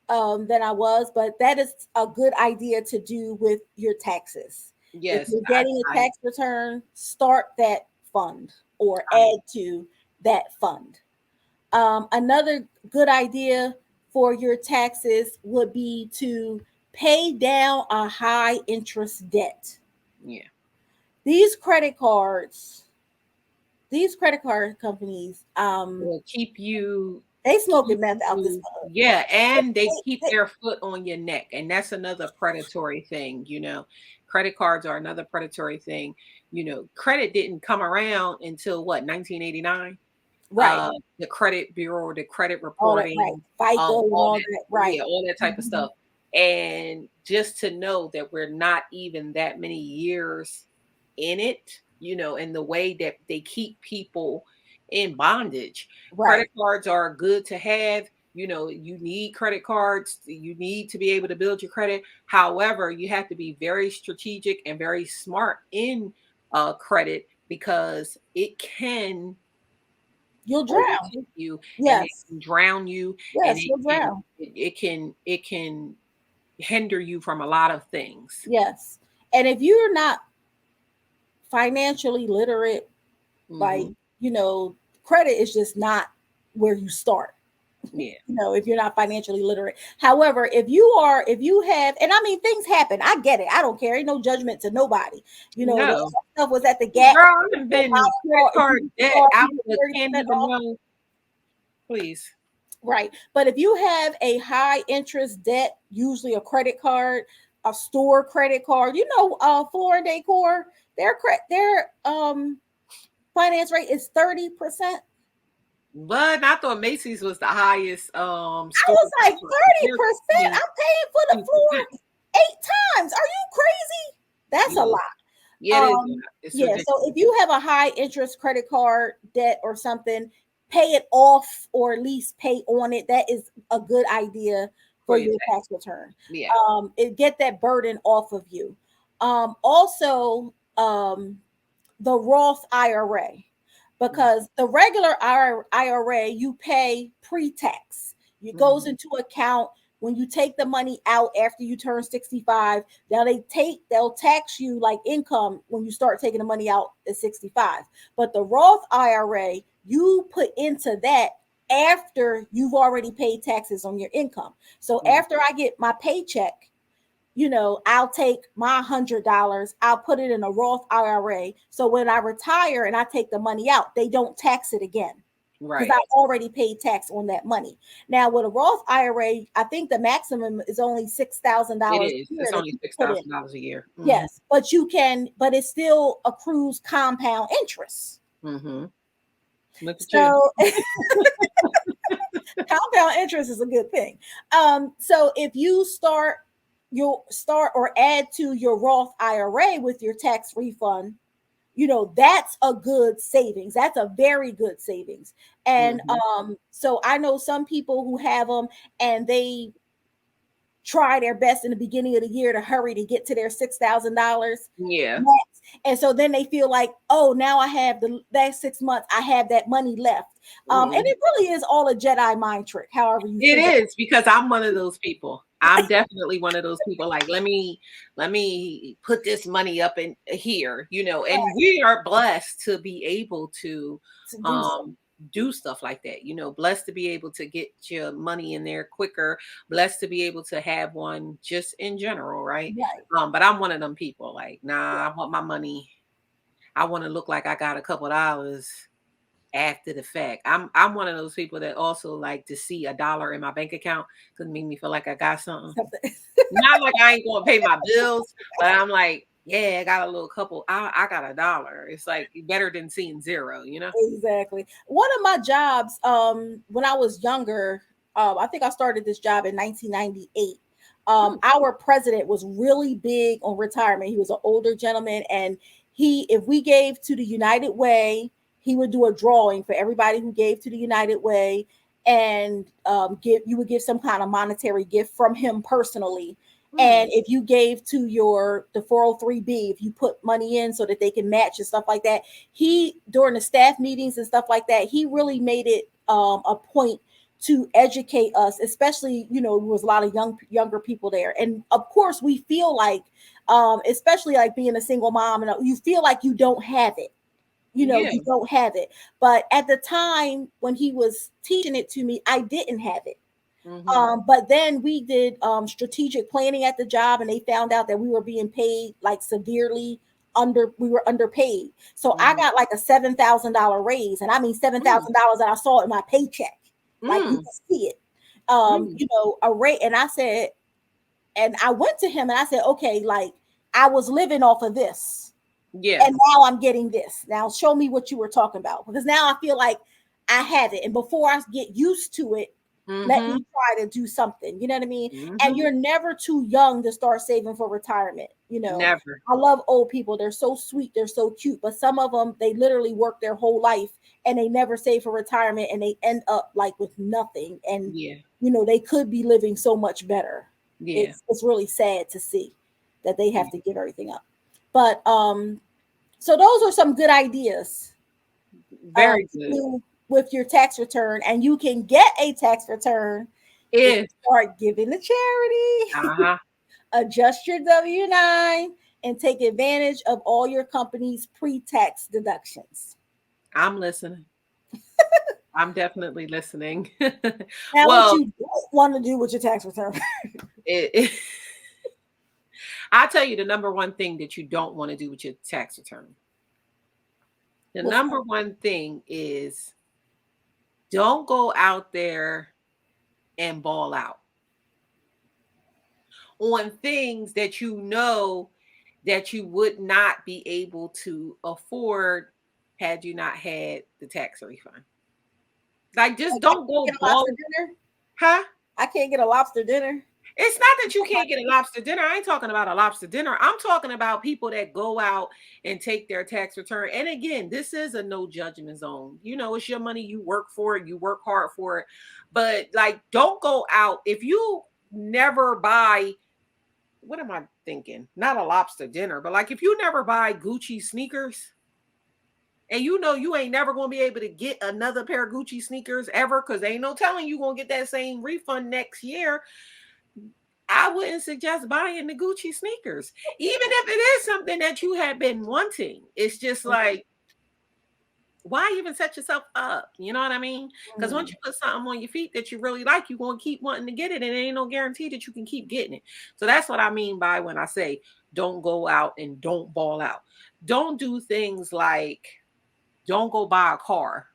than I was, but that is a good idea to do with your taxes. If Yes, you're getting a I, tax return, start that fund or I, add to that fund. Another good idea for your taxes would be to pay down a high interest debt. yeah, these credit cards these credit card companies, will they keep smoking meth out this you, mug. yeah, and they keep They- their foot on your neck, and that's another predatory thing. Credit cards are another predatory thing. Credit didn't come around until what, 1989. right, The credit bureau, the credit all that, right, reporting, FICO and all all that, that, yeah, right. all that type of Mhm. stuff. And just to know that we're not even that many years in it, and the way that they keep people in bondage. Credit Right. cards are good to have. You need credit cards. You need to be able to build your credit. However, you have to be very strategic and very smart in credit, because it can You'll drown. overtake you, and it Yes. can drown you, and Yes, you'll drown. it can hinder you from a lot of things. Yes. And if you're not financially literate, like, Hmm. you know, credit is just not where you start. Yeah. If you're not financially literate. However, if you have, and I mean, things happen. I get it. I don't care. Ain't no judgment to nobody. That No. stuff was at the gap. Girl, I've been credit If card you debt. saw I people would can't 30% even off, know. Please. right. But if you have a high interest debt, usually a credit card, a store credit card, Floor and Decor, their finance rate is 30%. But I thought Macy's was the highest I store was like, credit card. They're 30%. I'm paying for the 22%. floor 8 times. Are you crazy? That's a Yeah. lot. Yeah, it is. It's Yeah. So ridiculous. if you have a high interest credit card debt or something, pay it off or at least pay on it. That is a good idea For for your your tax. tax return. Yeah. It get that burden off of you. Also, the Roth IRA, because the regular IRA you pay pre-tax. It goes Mhm. into account when you take the money out after you turn 65. Now they'll tax you like income when you start taking the money out at 65. But the Roth IRA, you put into that after you've already paid taxes on your income. So Mhm. after I get my paycheck, I'll take my $100, I'll put it in a Roth IRA. So when I retire and I take the money out, they don't tax it again. because Right. I already paid tax on that money. Now, with a Roth IRA, I think the maximum is only It $6,000 is. a year It's that only you can six put in. thousand dollars a year. Mm-hmm. Yes, but you can, but it still accrues compound interest. Mm-hmm. Look at you. So compound interest is a good thing. So if you start, you'll start or add to your Roth IRA with your tax refund, that's a good savings. That's a very good savings. And Mm-hmm. so I know some people who have them and they try their best in the beginning of the year to hurry to get to their $6,000 Yeah. next. And so then they feel like, oh, now I have the last 6 months, I have that money left. And Mm-hmm. it really is all a Jedi mind trick, however you It figure. is, because I'm one of those people. I'm definitely one of those people. Like, let me put this money up in here, and we are blessed to be able to To do so. um do stuff like that. Blessed to be able to get your money in there quicker, blessed to be able to have one just in general, right? Right. But I'm one of them people like, nah, I want my money. I want to look like I got a couple dollars after the fact. I'm one of those people that also like to see $1 in my bank account because make me feel like I got something. Something. Not like I ain't gonna pay my bills, but I'm like, yeah, I got a little couple. I got $1. It's like better than seeing zero. Exactly. One of my jobs, when I was younger, I think I started this job in 1998. Hmm. Our president was really big on retirement. He was an older gentleman, and if we gave to the United Way, he would do a drawing for everybody who gave to the United Way, and you would give some kind of monetary gift from him personally. Hmm. And if you gave to the 403b, if you put money in so that they can match and stuff like that, he during the staff meetings and stuff like that, he really made it a point to educate us, especially there was a lot of younger people there, and of course we feel like, especially like being a single mom, and you feel like you don't have it. Yeah. You don't have it. But at the time when he was teaching it to me, I didn't have it. Hmm. But then we did strategic planning at the job, and they found out that we were being paid like severely we were underpaid. So I Hmm. got like a $7,000 raise, and I mean Mm. $7,000 that I saw in my paycheck, like you Mm. can see it. Mm. A rate, and I said, and I went to him and I said, okay, like I was living off of this, Yeah. and now I'm getting this. Now show me what you were talking about, because now I feel like I have it, and before I get used to it, let Hmm. me try to do something. You know what I mean? And Hmm. you're never too young to start saving for retirement. Never. I love old people. They're so sweet. They're so cute. But some of them, they literally work their whole life and they never save for retirement, and they end up like with nothing. And, Yeah. they could be living so much better. Yeah. It's really sad to see that they Yeah. have to give everything up. But so those are some good ideas Very to good. do with your tax return, and you can get a tax return if If you start giving to charity. uh-huh. Adjust your W-9 and take advantage of all your company's pre-tax deductions. I'm listening. I'm definitely listening. Now, what Well, you don't want to do with your tax return? it I'll tell you the number one thing that you don't want to do with your tax return. The What's that? number one thing is don't go out there and ball out on things that you know that you would not be able to afford had you not had the tax refund. Like, just Like, I don't can't go get a lobster ball, dinner. huh? I can't get a lobster dinner. It's not that you can't get a lobster dinner. I ain't talking about a lobster dinner. I'm talking about people that go out and take their tax return. And again, this is a no judgment zone. It's your money. You work for it. You work hard for it. But like, don't go out. If you never buy, what am I thinking? Not a lobster dinner, but like if you never buy Gucci sneakers, and you ain't never gonna be able to get another pair of Gucci sneakers ever, because ain't no telling you gonna get that same refund next year. I wouldn't suggest buying the Gucci sneakers, even if it is something that you have been wanting. It's just like, why even set yourself up? You know what I mean? Because once Mm, you put something on your feet that you really like, you're going to keep wanting to get it, and it ain't no guarantee that you can keep getting it. So that's what I mean by when I say don't go out and don't ball out. Don't do things like don't go buy a car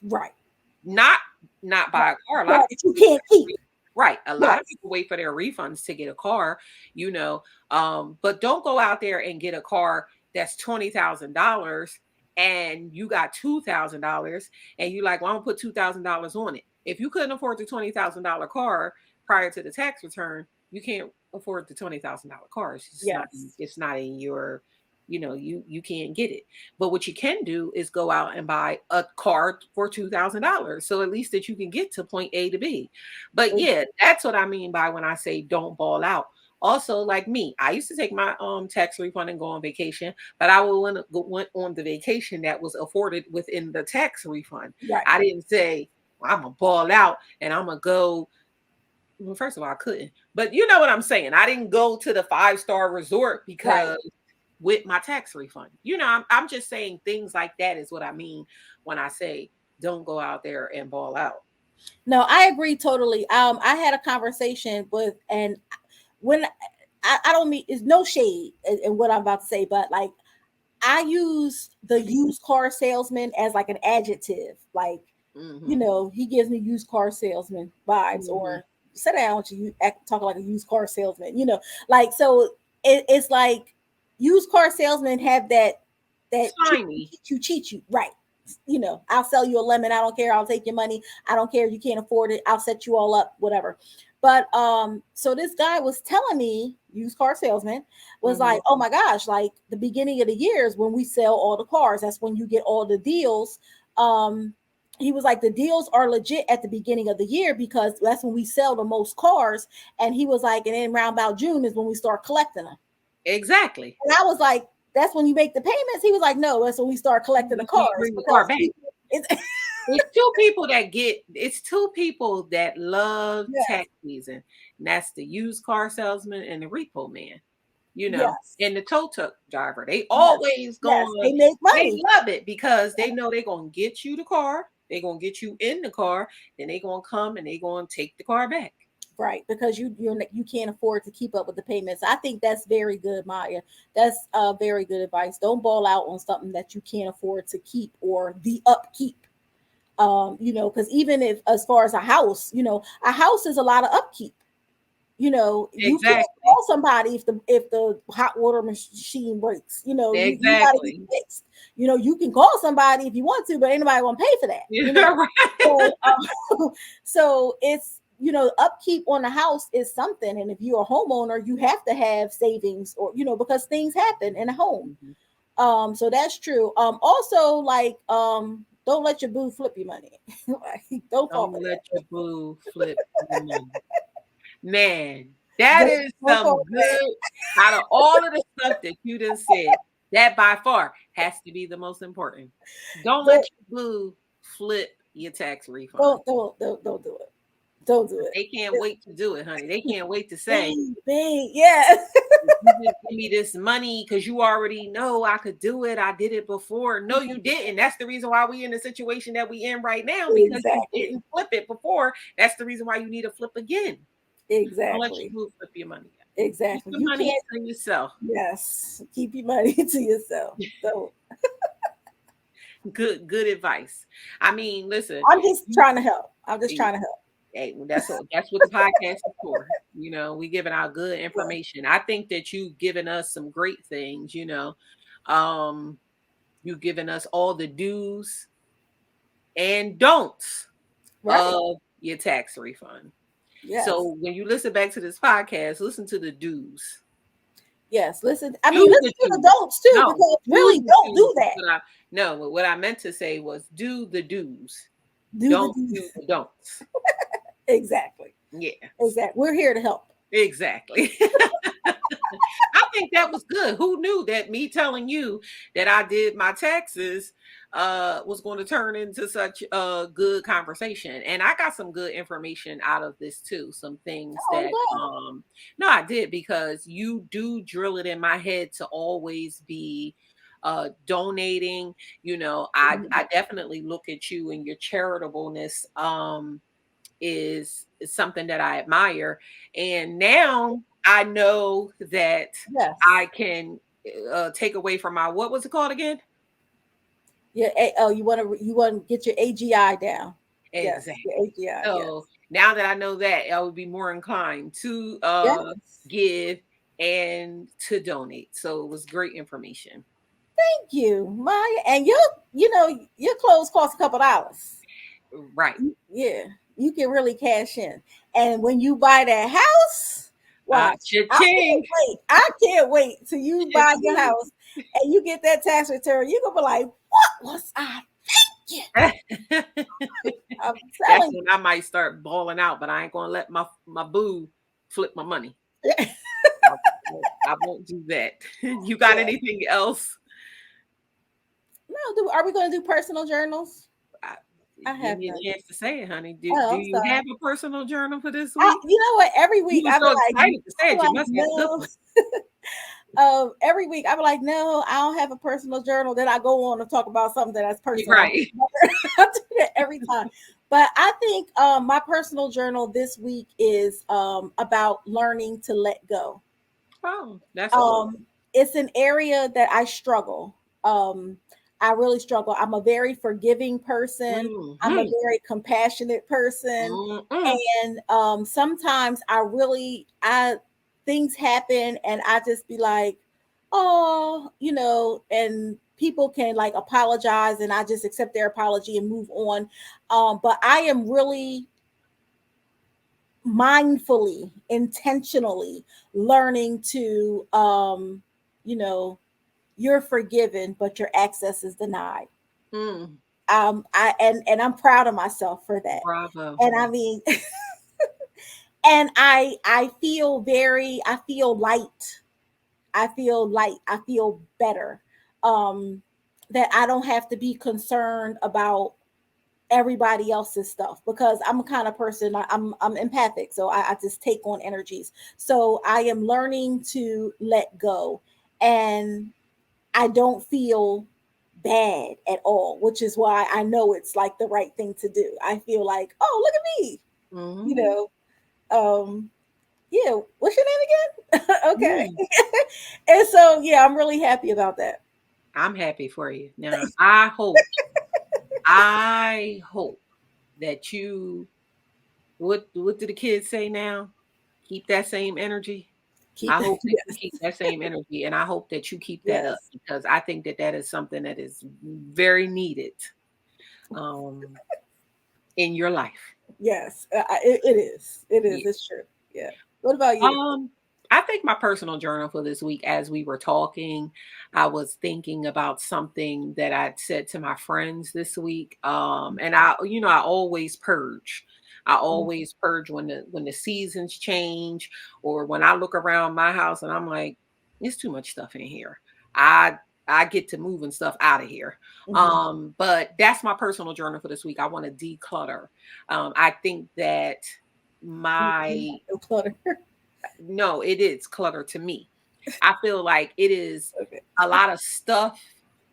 right. not buy a car. A lot Car of that you people can't keep. right. A lot of Yes. people wait for their refunds to get a car, you know. But don't go out there and get a car that's $20,000 and you got $2,000 and you like, well, I'm gonna put $2,000 on it. If you couldn't afford the $20,000 car prior to the tax return, you can't afford the $20,000 car. It's just not. Yes. It's not in your. You can't get it. But what you can do is go out and buy a car for $2,000, so at least that you can get to point A to B. But yeah, that's what I mean by when I say don't ball out. Also, like me, I used to take my tax refund and go on vacation, but I went on the vacation that was afforded within the tax refund. Right. I didn't say, well, I'm gonna ball out and I'm gonna go. Well, first of all, I couldn't, but you know what I'm saying. I didn't go to the 5-star resort Right. because with my tax refund. I'm just saying things like that is what I mean when I say don't go out there and ball out. No, I agree totally. I had a conversation with, and when I don't mean, it's no shade in what I'm about to say, but like I use the used car salesman as like an adjective. Like, Mm-hmm. he gives me used car salesman vibes, Mm-hmm. or sit down with you, act, talk like a used car salesman, like, so it's like used car salesmen have that Shiny. cheat you, right? I'll sell you a lemon. I don't care. I'll take your money. I don't care if you can't afford it. I'll set you all up, whatever. But so this guy was telling me, used car salesman, was Mm-hmm. like, oh my gosh, like the beginning of the years when we sell all the cars, that's when you get all the deals. He was like, the deals are legit at the beginning of the year because that's when we sell the most cars. And he was like, and then around about June is when we start collecting them. Exactly. And I was like, that's when you make the payments. He was like, no, that's when we start collecting the You cars bring the car because back. it's It's two people that love yes, tax season. And that's the used car salesman and the repo man, yes, and the tow truck driver. They yes, always yes. going, They make they money, love it because they know they're going to get you the car. They're going to get you in the car. Then they're going to come and they're going to take the car back. right? Because you can't afford to keep up with the payments. I think that's very good, Maya. That's very good advice. Don't ball out on something that you can't afford to keep or the upkeep. Because even if, as far as a house is a lot of upkeep. You can't Exactly. call somebody if the hot water machine breaks. You got to get Exactly. it fixed. You can call somebody if you want to, but anybody won't pay for that. Yeah, right. So, so it's upkeep on the house is something, and if you're a homeowner, you have to have savings, or because things happen in a home. Mhm. So that's true. Also, like, don't let your boo flip your money. Like, don't fall for Don't let that. your boo flip your money. Man, that Don't, is don't fall some for that. good. Out of all of the stuff that you done said, that by far has to be the most important. Don't let Don't, your boo flip your tax refund. don't do it. Don't do it. They can't wait to do it, honey. They can't wait to say, Babe, yeah. you just give me this money because you already know I could do it. I did it before. No, you didn't. That's the reason why we in the situation that we in right now because you Exactly. didn't flip it before. That's the reason why you need to flip again. Don't let your Exactly. boo flip your money. Keep Exactly. your You money can't. to yourself. Yes. Keep your money to yourself. So Good advice. I mean, listen, I'm just you, trying to help. I'm just trying to help. hey, well, that's what the podcast is for. We giving out good Yeah. information. I think that you giving us some great things. Um, you giving us all the do's and don'ts Right. of your tax refund. Yes. So when you listen back to this podcast, listen to the do's. Yes. Listen. I mean, Do listen the to the do's. don'ts too, No, because do really the don't do's. do that. No, what I meant to say was do the do's. Do the Don't do. do the don'ts. Exactly. Yeah, Exactly. We're here to help. exactly. I think that was good. Who knew that me telling you that I did my taxes was going to turn into such a good conversation. And I got some good information out of this too. Some things Oh, I'm that glad. no, I did because you do drill it in my head to always be donating. Mhm. I definitely look at you and your charitableness is something that I admire. And now I know that I Yes. can take away from my what was it called again? Yeah. Oh, you want to get your AGI down. Yes, Exactly. the AGI, So yes. now that I know that, I would be more inclined to Yes. give and to donate. So it was great information. Thank you, Maya. And your clothes cost a couple dollars. Right. Yeah, you can really cash in. And when you buy that house, watch. I Cha-ching. can't wait. I can't wait till you buy your Cha-ching. house and you get that tax return. You're gonna be like, what was I thinking? I'm That's telling when I might start balling out, but I ain't gonna let my boo flip my money. you. I won't do that. You got Yeah. anything else? No, are we gonna do personal journals? I, I Give have me none. a chance to say it, honey. Do Oh, I'm you sorry. have a personal journal for this week? You know what? Every You week were I be so like, excited to say it. You must have a good no. one. Every week I be like, no, I don't have a personal journal. Then I go on to talk about something that's personal. Right. I do that every time. But I think my personal journal this week is about learning to let go. Oh, that's cool. It's an area that I struggle. Um, I really struggle. I'm a very forgiving person. I'm a Mm-hmm. very compassionate person, Mm-mm. and sometimes I things happen, and I just be like, oh, and people can like apologize, and I just accept their apology and move on. But I am really mindfully, intentionally learning to, you know, you're forgiven, but your access is denied. Mm. And I'm proud of myself for that. Bravo. And I mean, and I feel light. I feel light. I feel better. Um, that I don't have to be concerned about everybody else's stuff because I'm a kind of person. I'm empathic, so I just take on energies. So I am learning to let go, and I don't feel bad at all, which is why I know it's like the right thing to do. I feel like, oh, look at me, you Mm-hmm. know. Um, yeah, what's your name again? Okay, Mm. and so yeah, I'm really happy about that. I'm happy for you. Now, I hope that you what do the kids say now? Keep that same energy. Keep I hope that you keep yes, that same energy, and I hope that you keep that up yes, because I think that that is something that is very needed um, in your life. yes. It is. It is. Yeah. It's true. Yeah. What about you? Um, I think my personal journal for this week, as we were talking, I was thinking about something that I'd said to my friends this week. And I always purge. I Mhm. always purge when the seasons change, or when I look around my house and I'm like, it's too much stuff in here. I I get to moving stuff out of here. Mhm. But that's my personal journal for this week. I want to declutter. I think that my No clutter. no, it is clutter to me. I feel like it is Okay. a lot of stuff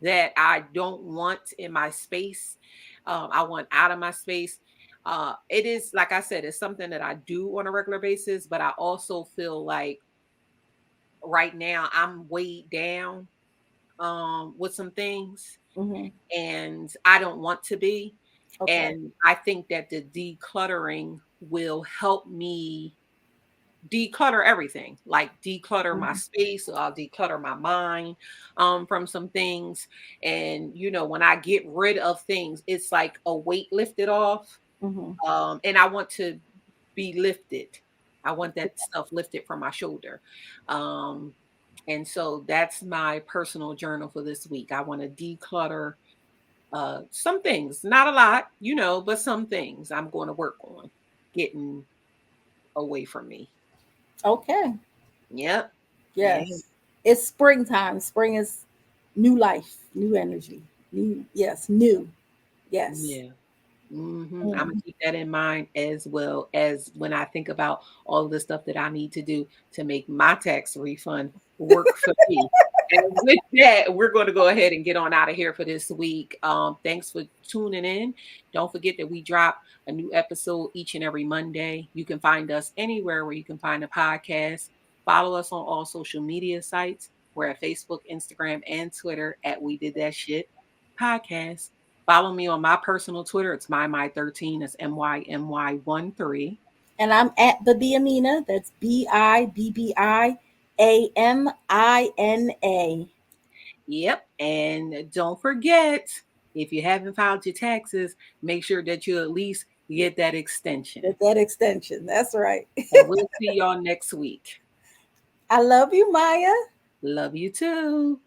that I don't want in my space. I want out of my space. It is, like I said, it's something that I do on a regular basis, but I also feel like right now I'm weighed down with some things Mhm. and I don't want to be. Okay. And I think that the decluttering will help me declutter everything, like declutter my Mhm. space. So I'll declutter my mind from some things. And when I get rid of things, it's like a weight lifted off. Mhm. And I want to be lifted. I want that stuff lifted from my shoulder. Um, and so that's my personal journal for this week. I want to declutter some things, not a lot, but some things I'm going to work on getting away from me. Okay. Yep. Yeah. Yes. It's springtime. Spring is new life, new energy. New, yes, new. Yes. Yeah. I'm gonna Mhm. keep that in mind as well as when I think about all of the stuff that I need to do to make my tax refund work for me. And with that, we're going to go ahead and get on out of here for this week. Thanks for tuning in. Don't forget that we drop a new episode each and every Monday. You can find us anywhere where you can find a podcast. Follow us on all social media sites. We're at Facebook, Instagram, and Twitter at We Did That Shit Podcast. Follow me on my personal Twitter. It's my13. It's MYMY13. And I'm at the Biamina. That's BIBBIAMINA. Yep. And don't forget, if you haven't filed your taxes, make sure that you at least get that extension. Get that extension. That's right. And we'll see y'all next week. I love you, Maya. Love you too.